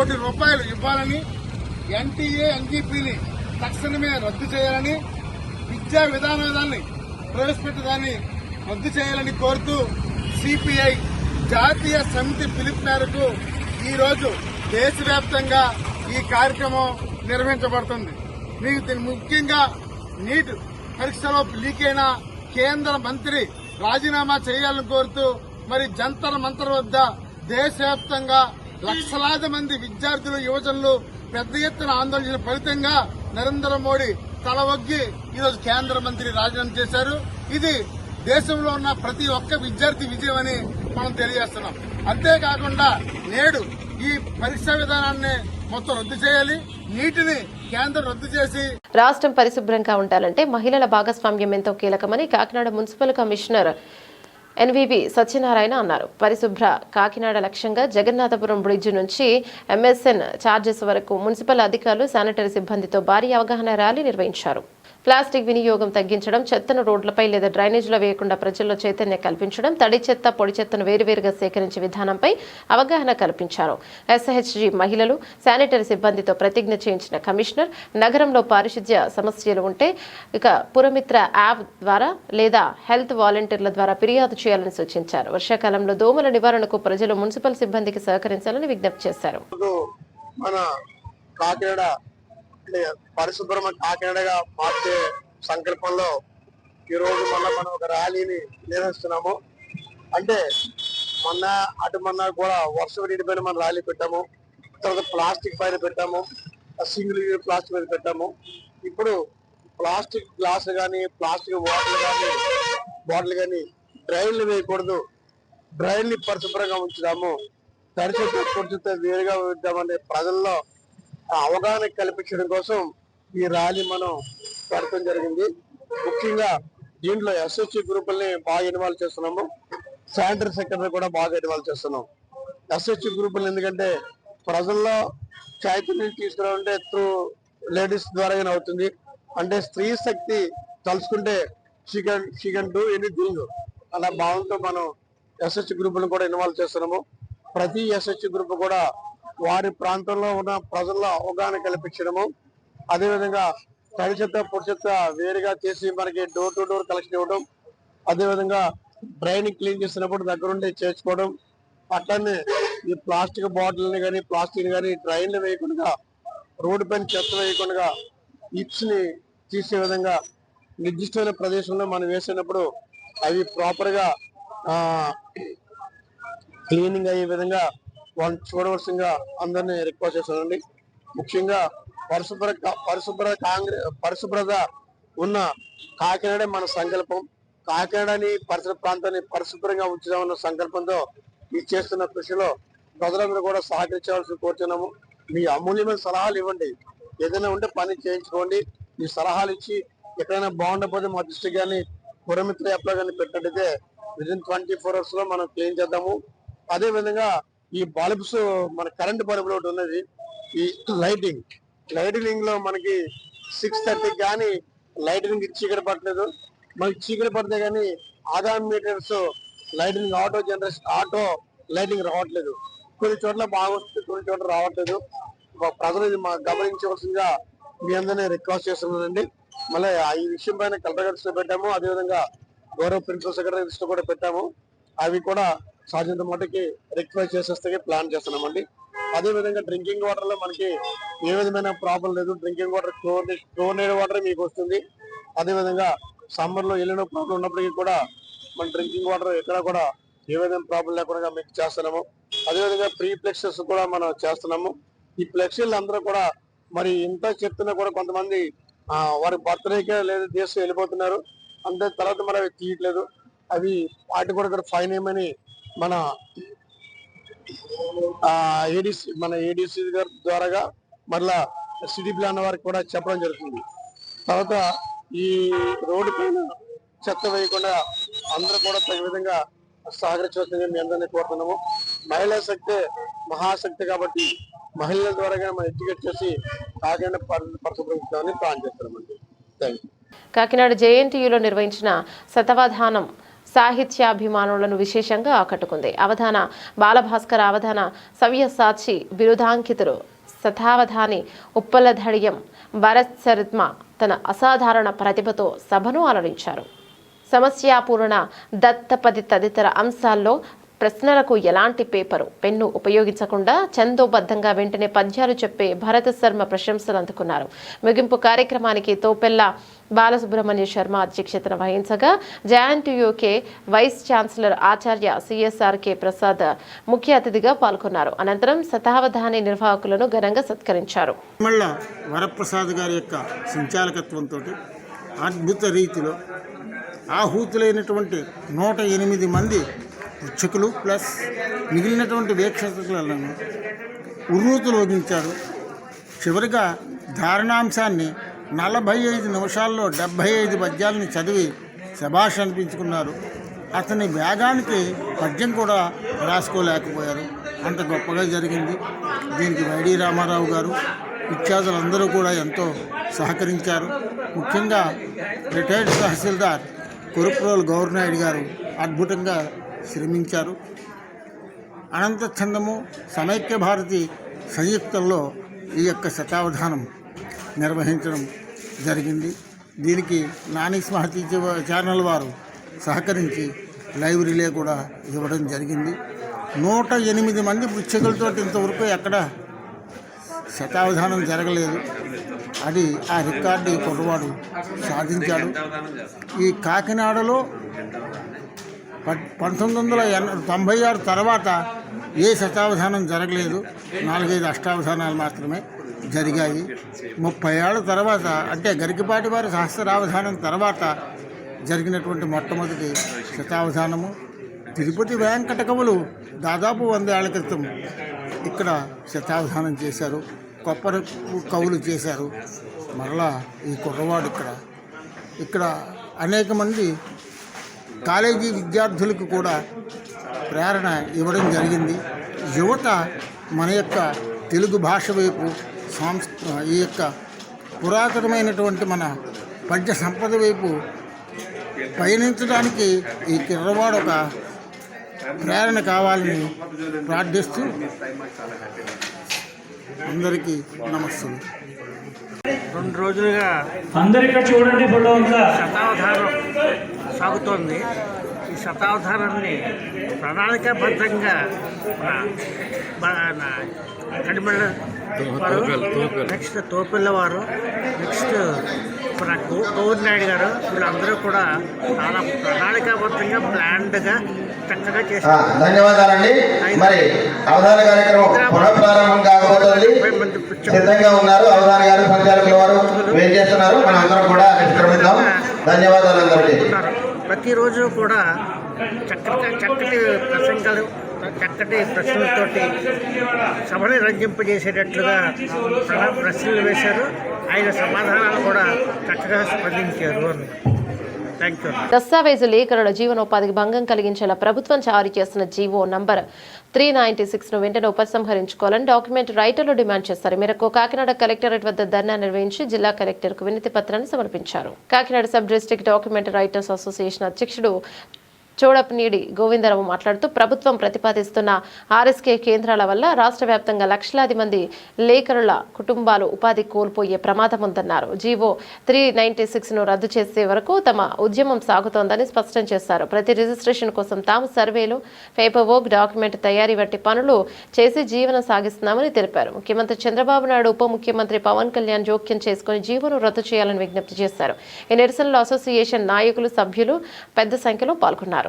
Speaker 9: ₹1 కోటి ఇవ్వాలని, ఎన్టీఏ ఎన్జీపీని తక్షణమే రద్దు చేయాలని, విద్యా విధానాన్ని ప్రవేశపెట్టడాన్ని రద్దు చేయాలని కోరుతూ సిపిఐ జాతీయ సమితి పిలుపు మేరకు ఈరోజు దేశవ్యాప్తంగా ఈ కార్యక్రమం నిర్వహించబడుతుంది. మీకు ముఖ్యంగా నీట్ పరీక్షలో లీక్ అయిన కేంద్ర మంత్రి రాజీనామా చేయాలని కోరుతూ మరి జంతర్ మంతర్ వద్ద దేశవ్యాప్తంగా లక్షలాది మంది విద్యార్థులు, యువజనులు పెద్ద ఎత్తున ఆందోళన ఫలితంగా నరేంద్ర మోడీ తల ఒగ్గి ఈరోజు కేంద్ర మంత్రి రాజీనామా చేశారు. ఇది దేశంలో ఉన్న ప్రతి ఒక్క విద్యార్థి విజయం అని మనం తెలియజేస్తున్నాం. అంతేకాకుండా నేడు ఈ పరీక్షా విధానాన్ని మొత్తం రద్దు చేయాలి, నీటిని కేంద్రం రద్దు చేసి
Speaker 1: రాష్ట్రం పరిశుభ్రంగా ఉండాలంటే మహిళల భాగస్వామ్యం ఎంతో కీలకమని కాకినాడ మున్సిపల్ కమిషనర్ ఎన్వీవి సత్యనారాయణ అన్నారు. పరిశుభ్ర కాకినాడ లక్ష్యంగా జగన్నాథపురం బ్రిడ్జ్ నుంచి ఎంఎస్ఎన్ చార్జెస్ వరకు మున్సిపల్ అధికారులు, శానిటరీ సిబ్బందితో భారీ అవగాహన ర్యాలీ నిర్వహించారు. ప్లాస్టిక్ వినియోగం తగ్గించడం, చెత్తను రోడ్లపై లేదా డ్రైనేజీలో వేయకుండా ప్రజల్లో చైతన్యం కల్పించడం, తడి చెత్త, పొడి చెత్తను వేరువేరుగా సేకరించే విధానంపై అవగాహన కల్పించారు. SHG మహిళలు, శానిటరీ సిబ్బందితో ప్రతిజ్ఞ చేయించిన కమిషనర్ నగరంలో పారిశుధ్య సమస్యలు ఉంటే పురమిత్ర యాప్ ద్వారా లేదా హెల్త్ వాలంటీర్ల ద్వారా ఫిర్యాదు చేయాలని సూచించారు. వర్షాకాలంలో దోమల నివారణకు ప్రజలు మున్సిపల్ సిబ్బందికి సహకరించాలని విజ్ఞప్తి చేశారు.
Speaker 9: మన కాకినాడ పరిశుభ్రమ కాకినాడగా మార్చే సంకల్పంలో ఈరోజు మళ్ళీ మనం ఒక ర్యాలీని నిర్వహిస్తున్నాము. అంటే మొన్న కూడా వర్షం నీటి పైన మనం ర్యాలీ పెట్టాము, తర్వాత ప్లాస్టిక్ పైన పెట్టాము, సింగిల్ యూజ్ ప్లాస్టిక్ పైన పెట్టాము. ఇప్పుడు ప్లాస్టిక్ గ్లాసులు కానీ, ప్లాస్టిక్ బాటిల్ కానీ డ్రైన్లు వేయకూడదు, డ్రైన్ని పరిశుభ్రంగా ఉంచుదాము, తడిచెత్త పొడిచెత్త వేరుగా ఉంచామనే ప్రజల్లో అవగాహన కల్పించడం కోసం ఈ ర్యాలీ మనం పెడతాం జరిగింది. ముఖ్యంగా దీంట్లో SHG గ్రూపుల్ని బాగా ఇన్వాల్వ్ చేస్తున్నాము, శానిటరీ సెక్టర్ కూడా బాగా ఇన్వాల్వ్ చేస్తున్నాం. SHG గ్రూపులు ఎందుకంటే ప్రజల్లో చైతన్యం తీసుకురావాలంటే త్రూ లేడీస్ ద్వారానే అవుతుంది. అంటే స్త్రీ శక్తి తలుచుకుంటే షీ కెన్ డూ ఎనీథింగ్ అలా భావంతో మనం SHG గ్రూపులను కూడా ఇన్వాల్వ్ చేస్తున్నాము. ప్రతి SHG గ్రూప్ కూడా వారి ప్రాంతంలో ఉన్న ప్రజల్లో అవగాహన కల్పించడము, అదేవిధంగా తడి చెత్త పొడి చెత్త వేరుగా చేసి మనకి డోర్ టు డోర్ కలెక్షన్ ఇవ్వడం, అదేవిధంగా డ్రైన్ క్లీన్ చేసినప్పుడు దగ్గరుండి చేర్చుకోవడం, అట్లనే ఈ ప్లాస్టిక్ బాటిల్ని కానీ ప్లాస్టిక్ కానీ డ్రైన్లు వేయకుండా, రోడ్డు పైన చెత్త వేయకుండా ఇప్స్ ని తీసే విధంగా నిర్దిష్టమైన ప్రదేశంలో మనం వేసినప్పుడు అవి ప్రాపర్ గా క్లీనింగ్ అయ్యే విధంగా వాళ్ళు చూడవలసిందిగా అందరినీ రిక్వెస్ట్ చేస్తానండి. ముఖ్యంగా పరిశుభ్రత ఉన్న కాకినాడే మన సంకల్పం. కాకినాడని పరిసర ప్రాంతాన్ని పరిశుభ్రంగా ఉంచుదామన్న సంకల్పంతో ఈ చేస్తున్న కృషిలో ప్రజలందరూ కూడా సహకరించాల్సి కోరుతున్నాము. మీ అమూల్యమైన సలహాలు ఇవ్వండి, ఏదైనా ఉంటే పని చేయించుకోండి. మీ సలహాలు ఇచ్చి ఎక్కడైనా బాగుండకపోతే మా దృష్టి కానీ పురమిత్ర యాప్లో కానీ పెట్టినట్టయితే విదిన్ 24 hours లో మనం క్లీన్ చేద్దాము. అదే విధంగా ఈ బల్బ్స్, మన కరెంట్ బల్బులు ఒకటి ఉన్నది, ఈ లైటింగ్ లో మనకి 6:30 కానీ లైటింగ్ చీకటి పట్టలేదు. మనకి చీకటి పడితే కానీ Aadhaar meters lighting auto lighting రావట్లేదు. కొన్ని చోట్ల బాగా వస్తుంది, కొన్ని చోట్ల రావట్లేదు. ప్రజలు ఇది గమనించవలసిందిగా మీ అందరినీ రిక్వెస్ట్ చేస్తున్నానండి. మళ్ళీ ఈ విషయం పైన కలెక్టర్ దృష్టిలో పెట్టాము, అదేవిధంగా గౌరవ ప్రిన్సిపల్ సెక్రటరీ దృష్టిలో కూడా పెట్టాము. అవి కూడా సాధ్యంత మటుకి రిక్వెస్ట్ చేసేస్తే ప్లాన్ చేస్తున్నామండి. అదేవిధంగా డ్రింకింగ్ వాటర్ లో మనకి ఏ విధమైన ప్రాబ్లం లేదు. డ్రింకింగ్ వాటర్ క్లోరినేట్ వాటర్ మీకు వస్తుంది. అదేవిధంగా సమ్మర్ లో ఎన్నో ప్రాబ్లం ఉన్నప్పటికీ కూడా మన డ్రింకింగ్ వాటర్ ఎక్కడ కూడా ఏ విధమైన ప్రాబ్లం లేకుండా మీకు చేస్తున్నాము. అదేవిధంగా ప్రీ ఫ్లెక్సెస్ కూడా మనం చేస్తున్నాము. ఈ ఫ్లెక్సీలు అందరూ కూడా మరి ఇంత చెప్తున్నా కూడా కొంతమంది వారి బర్త్డేకే లేదా దేశం వెళ్ళిపోతున్నారు, అంతే తర్వాత మరి అవి తీయట్లేదు. అవి వాటి కూడా ఇక్కడ ఫైన్ ఏమని మన ఏడీసీ గారి ద్వారాగా మళ్ళా సిటీ ప్లాన్ వారికి కూడా చెప్పడం జరుగుతుంది. తర్వాత ఈ రోడ్డు పైన చెత్త వేయకుండా అందరూ కూడా తగిన విధంగా సహకరించవలసిందిగా మీ అందరినీ కోరుతున్నాము. మహిళా శక్తి మహాశక్తి కాబట్టి మహిళల ద్వారా మనం ఎడ్యుకేట్ చేసి కాకినాడ పరిశుభ్రతని ప్లాన్ చేస్తున్నామండి. Thank you.
Speaker 1: కాకినాడ JNTUలో నిర్వహించిన శతావధానం సాహిత్యాభిమానులను విశేషంగా ఆకట్టుకుంది. అవధాన బాలభాస్కర్, అవధాన సవ్యసాచి బిరుదాంకితులు శతావధాని ఉప్పలధడియం భరత్ శర్మ తన అసాధారణ ప్రతిభతో సభను అలరించారు. సమస్యాపూర్ణ దత్తపది తదితర అంశాల్లో ప్రశ్నలకు ఎలాంటి పేపరు, పెన్ను ఉపయోగించకుండా చందోబద్ధంగా వెంటనే పద్యాలు చెప్పే భరత శర్మ ప్రశంసలు అందుకున్నారు. ముగింపు కార్యక్రమానికి తోపెల్ల బాలసుబ్రహ్మణ్య శర్మ అధ్యక్షతన వహించగా JNTUK వైస్ ఛాన్సలర్ ఆచార్య CSRK ప్రసాద్ ముఖ్య అతిథిగా పాల్గొన్నారు. అనంతరం శతావధాని నిర్వాహకులను ఘనంగా సత్కరించారు.
Speaker 10: వరప్రసాద్ గారి యొక్క సంచాలకత్వంతో అద్భుత రీతిలో ఆహూతులైనటువంటి 108 మంది ప్రేక్షకులు ప్లస్ మిగిలినటువంటి వీక్షకులను ఉర్రూతులోగించారు. చివరిగా ధారణాంశాన్ని 45 నిమిషాల్లో 75 పద్యాలను చదివి శభాష్ అనిపించుకున్నారు. అతని వేగానికి పద్యం కూడా రాసుకోలేకపోయారు, అంత గొప్పగా జరిగింది. దీనికి వైడి రామారావు గారు ఇత్యాదులందరూ కూడా ఎంతో సహకరించారు. ముఖ్యంగా రిటైర్డ్ తహసీల్దార్ కొరుప్రోలు గౌరనాయుడు గారు అద్భుతంగా శ్రమించారు. అనంత చందము సమైక్య భారతి సంయుక్తంలో ఈ యొక్క శతావధానం నిర్వహించడం జరిగింది. దీనికి నాని స్మృతి ఛానల్ వారు సహకరించి లైవ్ రిలే కూడా ఇవ్వడం జరిగింది. 108 మంది పృచ్ఛకులతో ఇంతవరకు ఎక్కడ శతావధానం జరగలేదు. అది ఆ రికార్డు ఈ కుర్రవాడు సాధించాడు. ఈ కాకినాడలో 1996 తర్వాత ఏ శతావధానం జరగలేదు. 4-5 అష్టావధానాలు మాత్రమే జరిగాయి. 30 ఏళ్ల తర్వాత అంటే గరికపాటి వారి సహస్రావధానం తర్వాత జరిగినటువంటి మొట్టమొదటి శతావధానము. తిరుపతి వెంకట కవులు దాదాపు 100 ఏళ్ల క్రితం ఇక్కడ శతావధానం చేశారు. కొప్పర కవులు చేశారు. మరలా ఈ కుర్రవాడు ఇక్కడ అనేక మంది కాలేజీ విద్యార్థులకు కూడా ప్రేరణ ఇవ్వడం జరిగింది. యువత మన యొక్క తెలుగు భాష వైపు ఈ యొక్క పురాతనమైనటువంటి మన పద్య సంపద వైపు పయనించడానికి ఈ కుర్రవాడు ఒక ప్రేరణ కావాలని ప్రార్థిస్తూ అందరికీ నమస్సులు.
Speaker 11: 2 రోజులుగా అందరికీ చూడండి శతావధానం సాగుతోంది. ఈ శతావధానాన్ని ప్రణాళికాబద్ధంగా కడిమళ్ళ వారు, నెక్స్ట్ తోపిల్ల వారు, నెక్స్ట్ మన గౌరనాయుడు గారు, వీళ్ళందరూ కూడా చాలా ప్రణాళికాబద్ధంగా ప్లాన్డ్గా చక్కగా చేశారు.
Speaker 12: ధన్యవాదాలండి. మరి అవధాన కార్యక్రమం పునఃప్రారంభం కాబోతోంది. సిద్ధంగా ఉన్నారు అవధాన గారు, సంచాలకుల వారు ఏం చేస్తున్నారు. మనం అందరం కూడా నిష్క్రమిద్దాం. ధన్యవాదాలు అందరికీ.
Speaker 11: ప్రతిరోజు కూడా చక్కటి ప్రసంగాలు, చక్కటి ప్రశ్నలతోటి సభని రంజింపజేసేటట్లుగా ప్రశ్నలు వేశారు. ఆయన సమాధానాలు కూడా చక్కగా స్పందించారు.
Speaker 1: దస్తావేజు లేఖరుల జీవనోపాధికి భంగం కలిగించేలా ప్రభుత్వం జారీ చేసిన జీవో నంబర్ 396 వెంటనే ఉపసంహరించుకోవాలని డాక్యుమెంట్ రైటర్లు డిమాండ్ చేశారు. మేరకు కాకినాడ కలెక్టరేట్ వద్ద ధర్నా నిర్వహించి జిల్లా కలెక్టర్కు వినతి పత్రాన్ని సమర్పించారు. Kakinada sub district document writers association అధ్యక్షుడు చోడపనీడి గోవిందరావు మాట్లాడుతూ ప్రభుత్వం ప్రతిపాదిస్తున్న ఆర్ఎస్కే కేంద్రాల వల్ల రాష్ట్ర వ్యాప్తంగా లక్షలాది మంది లేఖరుల కుటుంబాలు ఉపాధి కోల్పోయే ప్రమాదం ఉందన్నారు. జీవో 396ను రద్దు చేసే వరకు తమ ఉద్యమం సాగుతోందని స్పష్టం చేశారు. ప్రతి రిజిస్ట్రేషన్ కోసం తాము సర్వేలు, పేపర్ వర్క్, డాక్యుమెంట్ తయారీ వంటి పనులు చేసి జీవనం సాగిస్తున్నామని తెలిపారు. ముఖ్యమంత్రి చంద్రబాబు నాయుడు, ఉప ముఖ్యమంత్రి పవన్ కళ్యాణ్ జోక్యం చేసుకుని జీవోను రద్దు చేయాలని విజ్ఞప్తి చేశారు. ఈ నిరసనలో అసోసియేషన్ నాయకులు, సభ్యులు పెద్ద సంఖ్యలో పాల్గొన్నారు.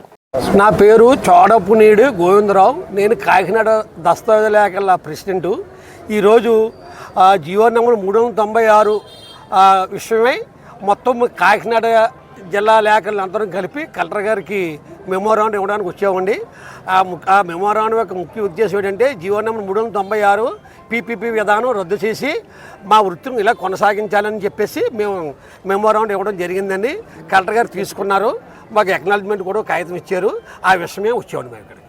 Speaker 13: నా పేరు చోడపునీడు గోవిందరావు. నేను కాకినాడ దస్తావేజు లేఖల ప్రెసిడెంటు. ఈరోజు జీవో నెంబర్ 396 విషయమై మొత్తం కాకినాడ జిల్లా లేఖలను అందరం కలిపి కలెక్టర్ గారికి మెమోరాండం ఇవ్వడానికి వచ్చామండి. ఆ మెమోరాండం యొక్క ముఖ్య ఉద్దేశం ఏంటంటే జీవో నెంబర్ 396 పీపీపీ విధానం రద్దు చేసి మా వృత్తిని ఇలా కొనసాగించాలని చెప్పేసి మేము మెమోరాండం ఇవ్వడం జరిగిందండి. కలెక్టర్ గారు తీసుకున్నారు. మాకు ఎక్నాలజ్మెంట్ కూడా కాగితం ఇచ్చారు. ఆ విషయమే వచ్చామండి మేము ఇక్కడికి.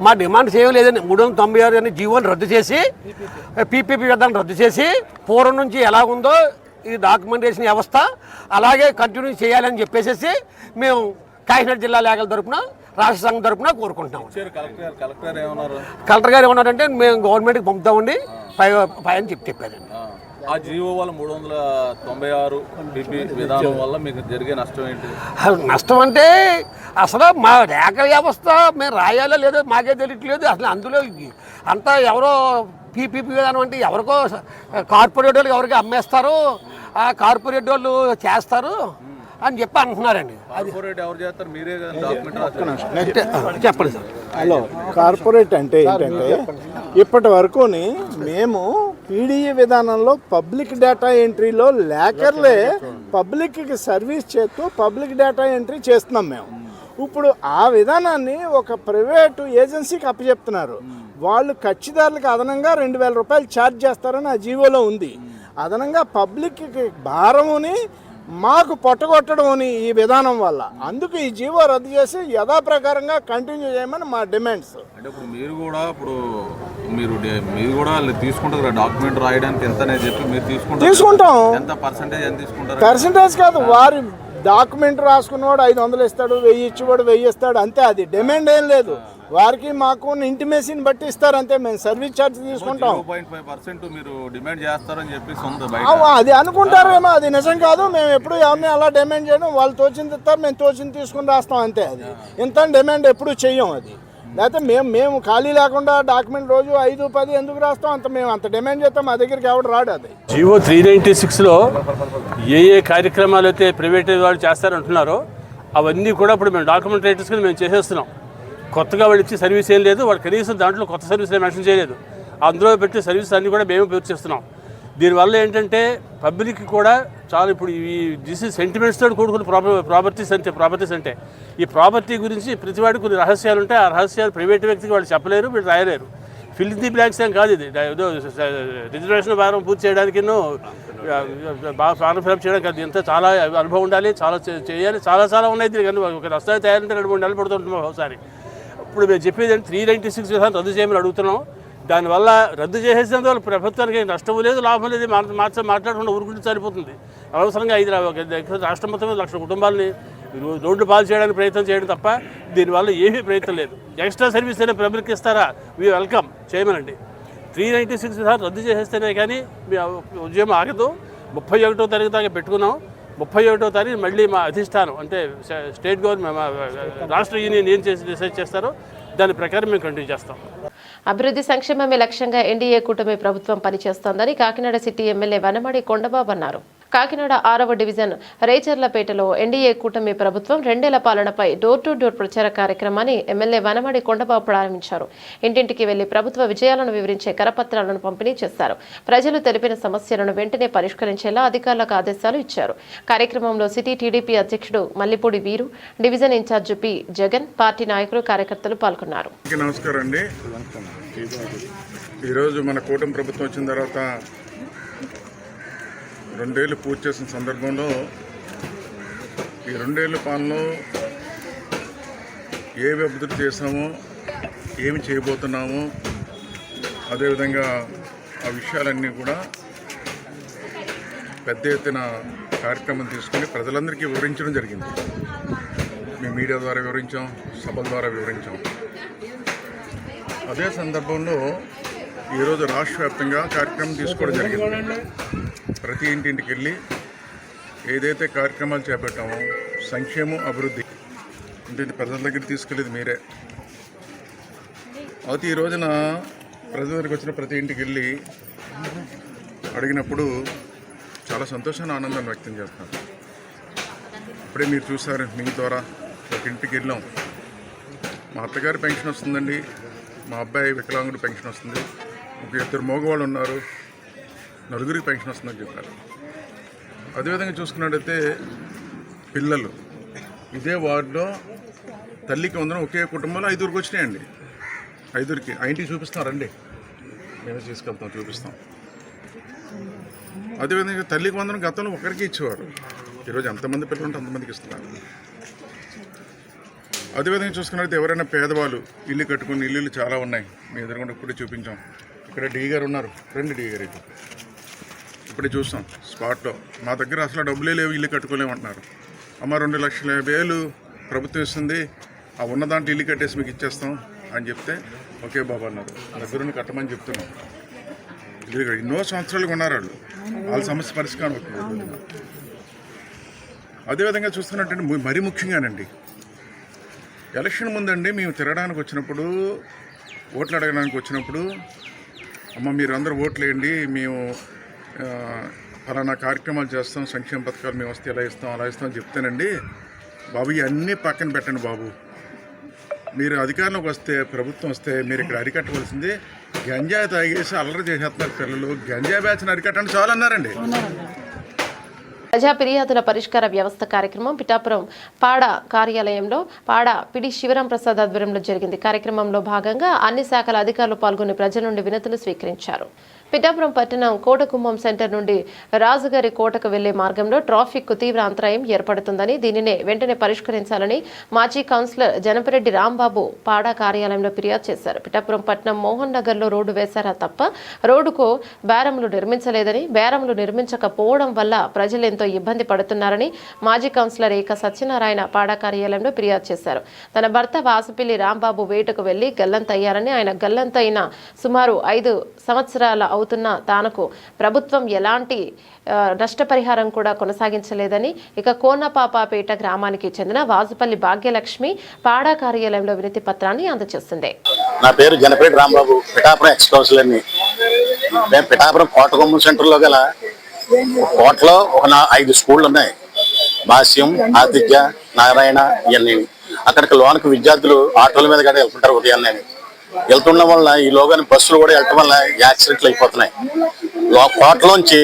Speaker 13: మా డిమాండ్స్ ఏమీ లేదండి. 396 అనే జీవోని రద్దు చేసి పీపీపీ విధానం రద్దు చేసి పూర్వం నుంచి ఎలా ఉందో ఈ డాక్యుమెంటేషన్ వ్యవస్థ అలాగే కంటిన్యూ చేయాలని చెప్పేసి మేము కాకినాడ జిల్లా లేఖల తరపున, రాష్ట్ర సంఘం తరపున కోరుకుంటున్నాం. కలెక్టర్ గారు ఏమన్నారంటే మేము గవర్నమెంట్కి పంపుతామండి పై అని చెప్పారండి.
Speaker 14: ఆ జీవో వల్ల 396 విధానం వల్ల మీకు జరిగే నష్టం ఏంటి?
Speaker 13: నష్టం అంటే అసలు మా లేఖల వ్యవస్థ మేము రాయాలో లేదో మాకే తెలియట్లేదు. అసలు అందులో అంతా ఎవరో పీపీపీ విధానం అంటే ఎవరికో కార్పొరేట్ వాళ్ళు ఎవరికి అమ్మేస్తారు, ఆ కార్పొరేట్ వాళ్ళు చేస్తారు అని చెప్పి అంటున్నారండి. చెప్పండి సార్.
Speaker 5: హలో, కార్పొరేట్ అంటే ఏంటంటే ఇప్పటి వరకుని మేము పీడీఏ విధానంలో పబ్లిక్ డేటా ఎంట్రీలో లేఖర్లే పబ్లిక్కి సర్వీస్ చేస్తూ పబ్లిక్ డేటా ఎంట్రీ చేస్తున్నాం మేము. ఇప్పుడు ఆ విధానాన్ని ఒక ప్రైవేటు ఏజెన్సీకి అప్పచెప్తున్నారు. వాళ్ళు కక్షిదారులకు అదనంగా 2000 రూపాయలు ఛార్జ్ చేస్తారని ఆ జీవోలో ఉంది. అదనంగా పబ్లిక్కి భారముని మాకు పొట్టగొట్టడం ఈ విధానం వల్ల. అందుకు ఈ జీవో రద్దు చేసి యథాప్రకారంగా కంటిన్యూ చేయమని మా డిమాండ్స్.
Speaker 14: అంటే ఇప్పుడు మీరు కూడా తీసుకుంటారు డాక్యుమెంట్ రాయడానికి ఎంత అనేది చెప్పి మీరు
Speaker 5: తీసుకుంటాం.
Speaker 14: ఎంత పర్సెంటేజ్ ఎంత తీసుకుంటారు?
Speaker 5: పర్సెంటేజ్ కాదు, వారి డాక్యుమెంట్ రాసుకున్నవాడు 500 ఇస్తాడు, 1000 ఇచ్చేవాడు 1000 ఇస్తాడు, అంతే. అది డిమాండ్ ఏం లేదు. వారికి మాకు ఇంటిమేషన్ బట్టి ఇస్తారు అంతే. మేము సర్వీస్ ఛార్జ్ తీసుకుంటాం.
Speaker 14: 0.5% మీరు డిమాండ్ చేస్తారని చెప్పి
Speaker 5: అది అనుకుంటారేమో, అది నిజం కాదు. మేము ఎప్పుడు ఎవరిని అలా డిమాండ్ చేయడం, వాళ్ళు తోచింది ఇస్తారు, మేము తోచింది తీసుకుని రాస్తాం అంతే. అది ఇంత డిమాండ్ ఎప్పుడు చెయ్యం. అది లేకపోతే మేము ఖాళీ లేకుండా డాక్యుమెంట్ రోజు 5-10 ఎందుకు రాస్తాం? మేము అంత డిమాండ్ చేస్తాం, మా దగ్గరికి ఎవడు రాడు. అది
Speaker 15: జీవో 396లో ఏ కార్యక్రమాలు అయితే ప్రైవేట్ వాళ్ళు చేస్తారంటున్నారో అవన్నీ కూడా ఇప్పుడు మేము డాక్యుమెంట్ రైటర్స్ కింద మేము చేసేస్తున్నాం. కొత్తగా వాళ్ళు ఇచ్చి సర్వీస్ ఏం లేదు, వాళ్ళు కనీసం దాంట్లో కొత్త సర్వీసులు మెన్షన్ చేయలేదు. అందులో పెట్టే సర్వీస్ అన్నీ కూడా మేము పూర్తి చేస్తున్నాం. దీనివల్ల ఏంటంటే పబ్లిక్కి కూడా చాలా ఇప్పుడు ఈ సెంటిమెంట్స్తో కూడుకున్న ప్రాపర్టీస్ అంటే ఈ ప్రాపర్టీ గురించి ప్రతివాడికి కొన్ని రహస్యాలు ఉంటాయి. ఆ రహస్యాలు ప్రైవేట్ వ్యక్తికి వాళ్ళు చెప్పలేరు, వీళ్ళు రాయలేరు. ఫిల్ ది బ్లాంక్స్ ఏం కాదు. ఇది ఏదో రిజర్వేషన్ భారం పూర్తి చేయడానికి బాగా ఫారం ఫిలప్ చేయడానికి అది ఎంత చాలా అనుభవం ఉండాలి, చాలా చేయాలి, చాలా ఉన్నాయి. దీనికి ఒక దస్తావేజ్ తయారంటే 2-3 నెలలు పడుతుంటున్నాం ఒకసారి. ఇప్పుడు మేము చెప్పేది 396 విధానం రద్దు చేయమని అడుగుతున్నాం. దానివల్ల రద్దు చేసేసినందు వల్ల ప్రభుత్వానికి నష్టం లేదు, లాభం లేదు. మాట్లాడకుండా ఊరుకుంటే సరిపోతుంది. అనవసరంగా రాష్ట్రం మొత్తం 1,00,000 కుటుంబాలని రోడ్లు పాలు చేయడానికి ప్రయత్నం చేయడం తప్ప దీనివల్ల ఏమీ ప్రయత్నం లేదు. ఎక్స్ట్రా సర్వీస్ అయినా పబ్లిక్ ఇస్తారా? వీ వెల్కమ్ చేయమనండి. 396 విధానం రద్దు చేసేస్తేనే కానీ మీ ఉద్యమం ఆగదు. 31వ తారీఖు దాకా పెట్టుకున్నాం. 31వ తారీఖు మళ్ళీ మా అధిష్టానం అంటే స్టేట్ గవర్నమెంట్ రాష్ట్ర యూనియన్ ఏం చేసి డిసైడ్ చేస్తారో దాని ప్రకారం మేము కంటిన్యూ చేస్తాం.
Speaker 1: అభివృద్ధి సంక్షేమమే లక్ష్యంగా ఎన్డీఏ కూటమి ప్రభుత్వం పనిచేస్తోందని కాకినాడ సిటీ ఎమ్మెల్యే వనమాడి కొండబాబు అన్నారు. కాకినాడ 6వ డివిజన్ రేచర్లపేటలో ఎన్డీఏ కూటమి ప్రభుత్వం 2 ఏళ్ల పాలనపై డోర్ టు డోర్ ప్రచార కార్యక్రమాన్ని ఎమ్మెల్యే వనమాడి కొండబాబు ప్రారంభించారు. ఇంటింటికి వెళ్లి ప్రభుత్వ విజయాలను వివరించే కరపత్రాలను పంపిణీ చేశారు. ప్రజలు తెలిపిన సమస్యలను వెంటనే పరిష్కరించేలా అధికారులకు ఆదేశాలు ఇచ్చారు. కార్యక్రమంలో సిటీ టీడీపీ అధ్యక్షుడు Mallipudi Veeru, division incharge P Jagan, party నాయకులు, కార్యకర్తలు పాల్గొన్నారు.
Speaker 16: నమస్కారం అండి. ఈరోజు మన కూటమి ప్రభుత్వం వచ్చిన తర్వాత 2 ఏళ్ళు పూర్తి చేసిన సందర్భంలో ఈ 2 ఏళ్ల పాలనలో ఏవి అభివృద్ధి చేసామో, ఏమి చేయబోతున్నామో, అదేవిధంగా ఆ విషయాలన్నీ కూడా పెద్ద ఎత్తున కార్యక్రమం తీసుకుని ప్రజలందరికీ వివరించడం జరిగింది. మేము మీడియా ద్వారా వివరించాం, సభల ద్వారా వివరించాం. అదే సందర్భంలో ఈరోజు రాష్ట్ర వ్యాప్తంగా కార్యక్రమం తీసుకోవడం జరిగింది. ప్రతి ఇంటింటికి వెళ్ళి ఏదైతే కార్యక్రమాలు చేపట్టామో సంక్షేమం, అభివృద్ధి అంటే ఇది ప్రజల దగ్గర తీసుకెళ్ళేది మీరే. అయితే ఈ రోజున ప్రజల దగ్గరికి వచ్చిన ప్రతి ఇంటికి వెళ్ళి అడిగినప్పుడు చాలా సంతోషాన్ని, ఆనందాన్ని వ్యక్తం చేస్తున్నారు. ఇప్పుడే మీరు చూసారు, మీ ద్వారా ఒక ఇంటికి వెళ్ళాం. మా అత్తగారి పెన్షన్ వస్తుందండి, మా అబ్బాయి వికలాంగుడు పెన్షన్ వస్తుంది, ఒక 2 మగవాళ్ళు ఉన్నారు, 4గురికి పెన్షన్ వస్తుందని చెప్పారు. అదేవిధంగా చూసుకున్నట్టయితే పిల్లలు ఇదే వార్డులో తల్లికి వందనం ఒకే కుటుంబంలో 5గురికి వచ్చినాయండి. 5గురికి ఆ ఇంటికి చూపిస్తాం, రండి, మేమే తీసుకెళ్తాం, చూపిస్తాం. అదేవిధంగా తల్లికి వందనం గతంలో ఒకరికి ఇచ్చేవారు, ఈరోజు ఎంతమంది పిల్లలు ఉంటే అంతమందికి ఇస్తున్నారు. అదేవిధంగా చూసుకున్నట్లయితే ఎవరైనా పేదవాళ్ళు ఇల్లు కట్టుకుని ఇల్లు చాలా ఉన్నాయి, మీ ఎదురుకుండా ఇప్పుడే చూపించాం. ఇక్కడ డీ గారు ఉన్నారు, రండి డీ గారు, ఇప్పుడే చూస్తాం స్పాట్లో. మా దగ్గర అసలు డబ్బులే లేవు, ఇల్లు కట్టుకోలేమంటున్నారు. అమ్మ 2,50,000 ప్రభుత్వం ఇస్తుంది, ఆ ఉన్న దాంట్లో ఇల్లు కట్టేసి మీకు ఇచ్చేస్తాం అని చెప్తే ఓకే బాబా అన్నారు. దగ్గరుండి కట్టమని చెప్తున్నాం. ఇల్లు ఎన్నో సంవత్సరాలుగా ఉన్నారు వాళ్ళ సమస్య పరిష్కారం అవుతుంది. అదేవిధంగా చూస్తున్నట్టు మరీ ముఖ్యంగానండి ఎలక్షన్ ముందండి మేము తిరగడానికి వచ్చినప్పుడు, ఓట్లు అడగడానికి వచ్చినప్పుడు, అమ్మ మీరు అందరూ ఓట్లు వేయండి, మేము ఫలానా కార్యక్రమాలు చేస్తాం, సంక్షేమ పథకాలు మేము వస్తే ఎలా ఇస్తాం అలా ఇస్తాం చెప్తానండి. బాబు ఇవన్నీ పక్కన పెట్టండి బాబు, మీరు అధికారంలోకి వస్తే, ప్రభుత్వం వస్తే మీరు ఇక్కడ అరికట్టవలసింది గంజాయి తాగేసి అల్లరి చేసేస్తున్నారు పిల్లలు, గంజాయి బ్యాచ్ని అరికట్టండి చాలు అన్నారండి.
Speaker 1: ప్రజా ఫిర్యాదుల పరిష్కార వ్యవస్థ కార్యక్రమం పిఠాపురం పాడ కార్యాలయంలో పాడ పిడి శివరాం ప్రసాద్ ఆధ్వర్యంలో జరిగింది. కార్యక్రమంలో భాగంగా అన్ని శాఖల అధికారులు పాల్గొని ప్రజల నుండి వినతులు స్వీకరించారు. పిఠాపురం పట్టణం కోటగుమ్మం సెంటర్ నుండి రాజుగారి కోటకు వెళ్లే మార్గంలో ట్రాఫిక్ కు తీవ్ర అంతరాయం ఏర్పడుతుందని దీనినే వెంటనే పరిష్కరించాలని మాజీ కౌన్సిలర్ జనపరెడ్డి రాంబాబు పాడా కార్యాలయంలో ఫిర్యాదు చేశారు. పిఠాపురం పట్టణం మోహన్ నగర్ లో రోడ్డు వేశారా తప్ప రోడ్డుకు బేరములు నిర్మించలేదని, బేరములు నిర్మించకపోవడం వల్ల ప్రజలు ఎంతో ఇబ్బంది పడుతున్నారని మాజీ కౌన్సిలర్ ఏక సత్యనారాయణ పాడా కార్యాలయంలో ఫిర్యాదు చేశారు. తన భర్త వాసుపిల్లి రాంబాబు వేటకు వెళ్లి గల్లంతయ్యారని, ఆయన గల్లంతైన సుమారు 5 సంవత్సరాల అవుతున్న తానకు ప్రభుత్వం ఎలాంటి నష్టపరిహారం కూడా కొనసాగించలేదని, ఇక కోనపాపపేట గ్రామానికి చెందిన వాజుపల్లి భాగ్యలక్ష్మి పాడా కార్యాలయంలో వినతి పత్రాన్ని అందజేస్తుంది.
Speaker 17: నా పేరు జనపరెడ్డి రాంబాబు, పిఠాపురం ఎక్స్ కౌన్సిలర్ని. మేము పిఠాపురం కోటగుమ్మం సెంటర్లో గల కోటలో ఒక 5 స్కూళ్ళు ఉన్నాయి. భాష్యం, ఆతిథ్య, నారాయణ ఇవన్నీ. అక్కడికి లోనికి విద్యార్థులు ఆటోల మీద కూడా వెళ్తుంటారు. ఉదయాన్నే వెళ్తుండడం వల్ల ఈ లోగాని బస్సులు కూడా వెళ్ళటం వల్ల యాక్సిడెంట్లు అయిపోతున్నాయి. కోటలోంచి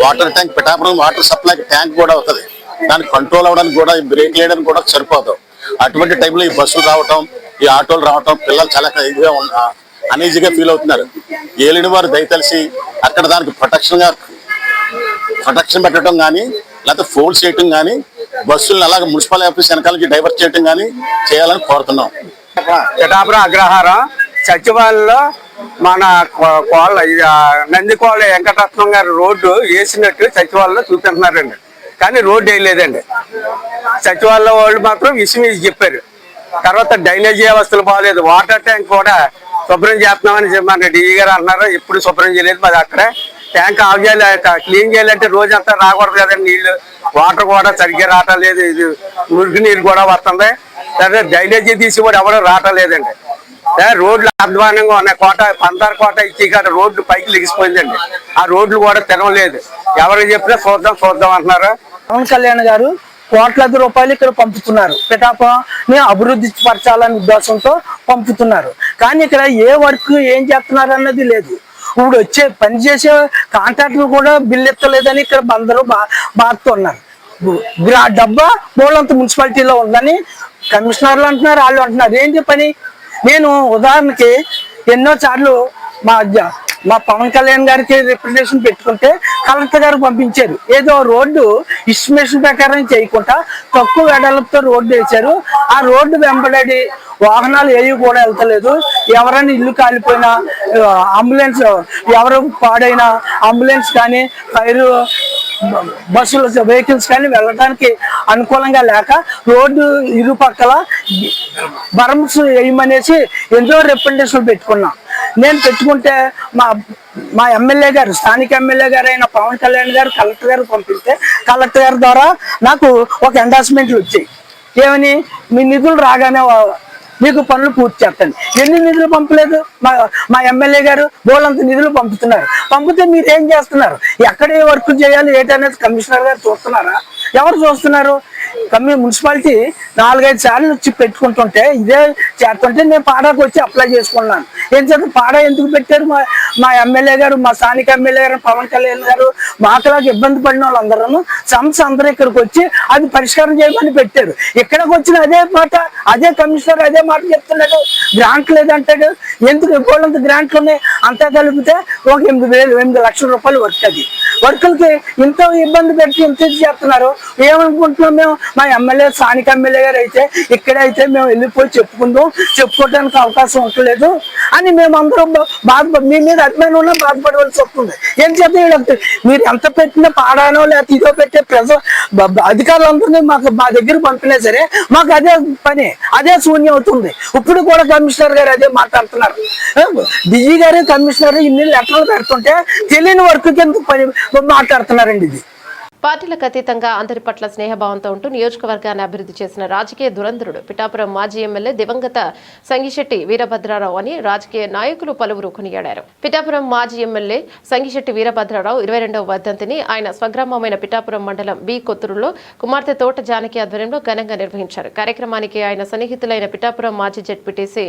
Speaker 17: water tank, Pithapuram water supply tank కూడా అవుతుంది. దానికి కంట్రోల్ అవ్వడానికి కూడా, బ్రేక్ వేయడానికి కూడా సరిపోదు. అటువంటి టైంలో ఈ బస్సులు రావటం, ఈ ఆటోలు రావటం పిల్లలు చాలా ఇదిగా అనీజీగా ఫీల్ అవుతున్నారు. ఏలిన వారు దయతలిసి అక్కడ దానికి ప్రొటెక్షన్ పెట్టడం కానీ, లేకపోతే ఫోల్స్ చేయటం కానీ, బస్సులను అలాగే మున్సిపల్ ఆఫీస్ వెనకాల నుంచి డైవర్ట్ చేయటం కానీ చేయాలని కోరుతున్నాం.
Speaker 13: పిఠాపురం అగ్రహారం సచివాలయంలో మన నందికోళ్ళ వెంకటరత్నం గారు రోడ్డు వేసినట్టు సచివాలయంలో చూపిస్తున్నారండి. కానీ రోడ్డు వేయలేదండి. సచివాలయం వాళ్ళు మాత్రం విషయం చెప్పారు. తర్వాత డ్రైనేజీ వ్యవస్థలు బాగలేదు. వాటర్ ట్యాంక్ కూడా శుభ్రం చేస్తున్నామని మన డిఈ గారు అంటున్నారు. ఎప్పుడు శుభ్రం చేయలేదు. మరి అక్కడే ట్యాంక్ ఆఫ్ చేయాలి, క్లీన్ చేయాలంటే రోజంతా రాకూడదు కదండి. నీళ్లు వాటర్ కూడా సరిగ్గా రావటం లేదు. ఇది మురికి నీరు కూడా వస్తుంది. సరే డ్రైనేజీ తీసి కూడా ఎవడో రావటం లేదండి. రోడ్లు అధ్వానంగా ఉన్నాయి. పందార కోట ఇచ్చి కాడ రోడ్లు పైకి లెగిసిపోయిందండి. ఆ రోడ్లు కూడా తినలేదు. ఎవరికి చెప్పినా చూద్దాం అంటున్నారు.
Speaker 11: పవన్ కళ్యాణ్ గారు కోట్లాది రూపాయలు ఇక్కడ పంపుతున్నారు. పిఠాపురం అభివృద్ధి పరచాలనే ఉద్దేశంతో పంపుతున్నారు. కానీ ఇక్కడ ఏ వర్క్ ఏం చేస్తున్నారు అన్నది లేదు. ఇప్పుడు వచ్చే పనిచేసే కాంట్రాక్టర్ కూడా బిల్లు ఎత్తలేదని ఇక్కడ అందరూ బాగుతున్నారు. డబ్బా బోళ్ళంత మున్సిపాలిటీలో ఉందని కమిషనర్లు అంటున్నారు, వాళ్ళు అంటున్నారు. ఏంటి పని? నేను ఉదాహరణకి ఎన్నో సార్లు మా పవన్ కళ్యాణ్ గారికి రిప్రజెంటేషన్ పెట్టుకుంటే కలెక్టర్ గారు పంపించారు. ఏదో రోడ్డు ఎస్టిమేషన్ ప్రకారం చేయకుండా తక్కువ వెడల్పుతో రోడ్డు వేశారు. ఆ రోడ్డు వెంబడి వాహనాలు ఏవి కూడా వెళ్తలేదు. ఎవరైనా ఇల్లు కాలిపోయినా, అంబులెన్స్ ఎవరు పాడైనా అంబులెన్స్ కానీ, ఫైర్ బస్సులు వెహికల్స్ కానీ వెళ్ళడానికి అనుకూలంగా లేక రోడ్డు ఇరుపక్కల బరమ్స్ వేయమనేసి ఎంతో రిప్రజెంటేషన్ పెట్టుకున్నాం. నేను పెట్టుకుంటే మా ఎమ్మెల్యే గారు, స్థానిక ఎమ్మెల్యే గారు అయిన పవన్ కళ్యాణ్ గారు కలెక్టర్ గారు పంపిస్తే కలెక్టర్ గారి ద్వారా నాకు ఒక ఎండార్స్మెంట్లు వచ్చాయి. ఏమని? మీ నిధులు రాగానే మీకు పనులు పూర్తి చేస్తాను. ఎన్ని నిధులు పంపలేదు? మా ఎమ్మెల్యే గారు బోళ్ళంత నిధులు పంపుతున్నారు. పంపితే మీరు ఏం చేస్తున్నారు? ఎక్కడ ఏ వర్క్ చేయాలి ఏంటనేది కమిషనర్ గారు చూస్తున్నారా? ఎవరు చూస్తున్నారు? మున్సిపాలిటీ 4-5 సార్లు వచ్చి పెట్టుకుంటుంటే ఇదే చేస్తుంటే నేను పాడాకు వచ్చి అప్లై చేసుకున్నాను. ఏం చేత పాడా ఎందుకు పెట్టారు? మా ఎమ్మెల్యే గారు, మా స్థానిక ఎమ్మెల్యే గారు పవన్ కళ్యాణ్ గారు మాకులాగా ఇబ్బంది పడిన వాళ్ళందరూ సంస్థ అందరూ ఇక్కడికి వచ్చి అది పరిష్కారం చేయమని పెట్టారు. ఇక్కడికి వచ్చిన అదే మాట, అదే కమిషనర్ అదే మాట చెప్తున్నాడు. గ్రాంట్ లేదంటాడు. ఎందుకు ఇవ్వాలంత గ్రాంట్లు ఉన్నాయి? అంతా కలిపితే ఒక 8 లక్షల రూపాయలు వర్క్. అది వర్కులకి ఇంత ఇబ్బంది పెట్టి ఇంత చేస్తున్నారు. ఏమనుకుంటున్నాం మేము? మా ఎమ్మెల్యే, స్థానిక ఎమ్మెల్యే గారు అయితే ఇక్కడైతే మేము వెళ్ళిపోయి చెప్పుకోవడానికి అవకాశం ఉండలేదు అని మేమందరం మీ మీద అభిమానం ఉన్నా బాధపడవలసి వస్తుంది. ఏం చేద్దాం? మీరు ఎంత పెట్టినా పాడానో లేకపోతే ఇదో పెట్టే అధికారులందరినీ మా దగ్గర పంపినా సరే మాకు అదే పని, అదే శూన్యం అవుతుంది. ఇప్పుడు కూడా కమిషనర్ గారు అదే మాట్లాడుతున్నారు. డిజీ గారు, కమిషనర్ ఇన్ని లెటర్లు పెడుతుంటే తెలియని వర్క్ కింద పని మాట్లాడుతున్నారండి. ఇది
Speaker 1: పార్టీలకు అతీతంగా అందరి పట్ల స్నేహభావంతో ఉంటూ నియోజకవర్గాన్ని అభివృద్ధి చేసిన రాజకీయ దురంధరుడు పిఠాపురం మాజీ ఎమ్మెల్యే దివంగత సంగిశెట్టి వీరభద్రారావు అని రాజకీయ నాయకులు పలువురు కొనియాడారు. పిఠాపురం మాజీ ఎమ్మెల్యే సంగిశెట్టి వీరభద్రారావు 22వ వర్ధంతిని ఆయన స్వగ్రామమైన పిఠాపురం మండలం బి కొత్తూరులో కుమార్తె తోట జానకి ఆధ్వర్యంలో ఘనంగా నిర్వహించారు. కార్యక్రమానికి ఆయన సన్నిహితులైన పిఠాపురం మాజీ ZPTC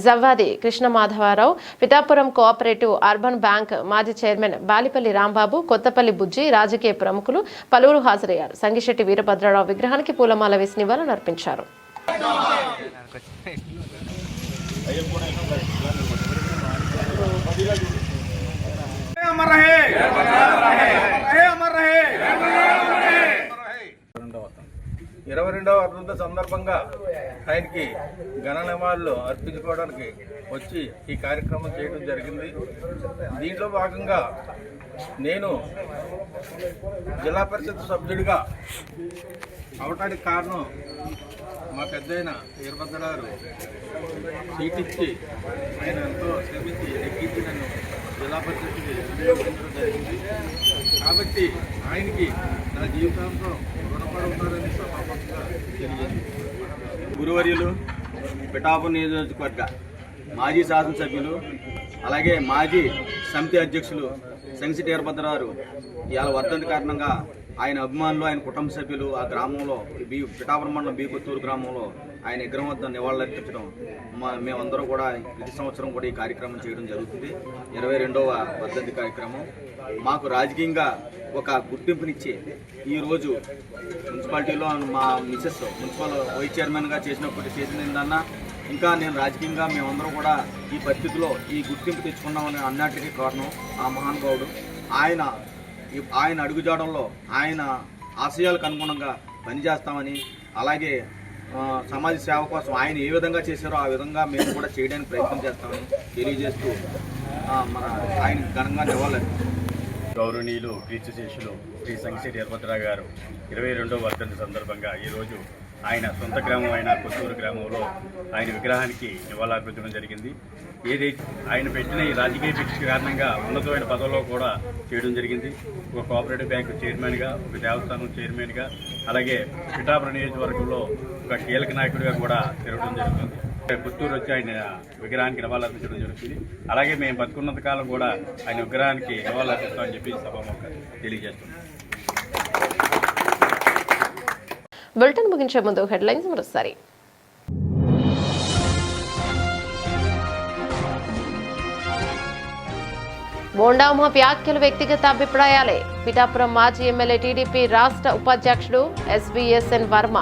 Speaker 1: Javvadi Krishnamadhavarao, Pithapuram cooperative urban bank మాజీ చైర్మన్ బాలిపల్లి రాంబాబు, కొత్తపల్లి బుజ్జి, రాజకీయ ప్రముఖులు పలువురు హాజరయ్యారు. సంగిశెట్టి వీరభద్రరావు విగ్రహానికి పూలమాల వేసి నివాళులు అర్పించారు.
Speaker 18: अमर रहे, अमर रहे। 22వ వర్ధంతి సందర్భంగా ఆయనకి ఘన నివాళులు అర్పించుకోవడానికి వచ్చి ఈ కార్యక్రమం చేయడం జరిగింది. దీంట్లో భాగంగా నేను జిల్లా పరిషత్ సభ్యుడిగా అవటానికి కారణం మా పెద్దయిన వీరభద్ర గారు సీట్ ఇచ్చి ఆయన ఎంతో శ్రమించి ఎక్కించి నన్ను జిల్లా పరిషత్కి నియోగించడం జరిగింది. కాబట్టి ఆయనకి నా జీవితాంతం రుణపడి ఉంటారని సభాపతిగా తెలియజేసింది.
Speaker 19: గురువర్యులు పిఠాపురం నియోజకవర్గ మాజీ శాసనసభ్యులు అలాగే మాజీ సమితి అధ్యక్షులు సంగిశెట్టి వీరభద్రరావు ఇవాళ వర్ధంతి కారణంగా ఆయన అభిమానులు ఆయన కుటుంబ సభ్యులు ఆ గ్రామంలో పిఠాపురం మండలం బీకొత్తూరు గ్రామంలో ఆయన విగ్రహం వద్ద నివాళులర్పించడం మేమందరం కూడా ప్రతి సంవత్సరం కూడా ఈ కార్యక్రమం చేయడం జరుగుతుంది. 22వ వర్ధంతి కార్యక్రమం మాకు రాజకీయంగా ఒక గుర్తింపునిచ్చి ఈరోజు మున్సిపాలిటీలో మా మిసెస్ మున్సిపల్ వైస్ చైర్మన్గా చేసిన ఇంకా నేను రాజకీయంగా మేమందరం కూడా ఈ పరిస్థితిలో ఈ గుర్తింపు తెచ్చుకున్నామని అన్నట్టుగా కారణం ఆ మహానుభావుడు. ఆయన అడుగుజాడంలో ఆయన ఆశయాలకు అనుగుణంగా పనిచేస్తామని అలాగే సమాజ సేవ కోసం ఆయన ఏ విధంగా చేశారో ఆ విధంగా మేము కూడా చేయడానికి ప్రయత్నం చేస్తామని తెలియజేస్తూ ఆయన ఘనంగా నివాళులర్పించారు.
Speaker 20: గౌరవనీయులు కీర్తిశేషులు శ్రీ సంగిశెట్టి వీరభద్రరావు గారు 22వ వర్ధంతి సందర్భంగా ఈరోజు ఆయన సొంత గ్రామం అయిన కొత్తూరు గ్రామంలో ఆయన విగ్రహానికి నివాళులర్పించడం జరిగింది. ఏదైతే ఆయన పెట్టిన ఈ రాజకీయ భిక్ష కారణంగా ఉన్నతమైన పదవిలో కూడా చేయడం జరిగింది. ఒక కోఆపరేటివ్ బ్యాంకు చైర్మన్గా, ఒక దేవస్థానం చైర్మన్గా, అలాగే పిఠాపురం నియోజకవర్గంలో ఒక కీలక నాయకుడిగా కూడా తిరగడం జరుగుతుంది. కొత్తూరు వచ్చి ఆయన విగ్రహానికి నివాళులర్పించడం జరుగుతుంది. అలాగే మేము బతుకున్నంత కాలం కూడా ఆయన విగ్రహానికి నివాళులర్పిస్తామని చెప్పి సభాముఖంగా తెలియజేస్తున్నాం.
Speaker 1: బులెటిన్ ముగించే ముందు హెడ్లైన్స్ మరోసారి. బోండా ఉమా వ్యాఖ్యలు వ్యక్తిగత అభిప్రాయాలే. పిఠాపురం మాజీ ఎమ్మెల్యే టీడీపీ రాష్ట్ర ఉపాధ్యక్షుడు ఎస్వీఎస్ఎన్ వర్మ.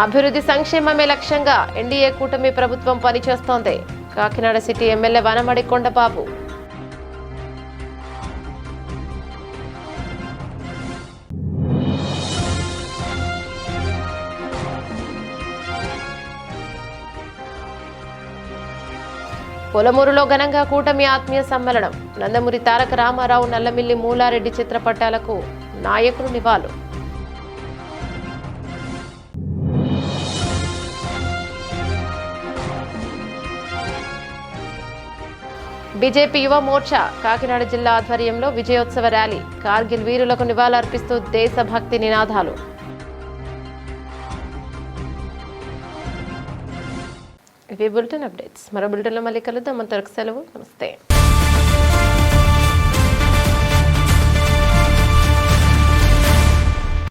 Speaker 1: అభివృద్ధి సంక్షేమమే లక్ష్యంగా ఎన్డీఏ కూటమి ప్రభుత్వం పనిచేస్తోంది. Kakinada city MLA Vanamadi Kondababu. పొలమూరులో ఘనంగా కూటమి ఆత్మీయ సమ్మేళనం. నందమూరి తారక రామారావు, నల్లమిల్లి మూలారెడ్డి చిత్రపటాలకు నాయకులు నివాళులు. బీజేపీ యువ మోర్చా కాకినాడ జిల్లా ఆధ్వర్యంలో విజయోత్సవ ర్యాలీ. కార్గిల్ వీరులకు నివాళులర్పిస్తూ దేశభక్తి నినాదాలు. ఇవి బులెటిన్ అప్డేట్స్. మరో బులెటిన్లో మళ్ళీ కలుద్దాం. అంతవరకు సెలవు. నమస్తే.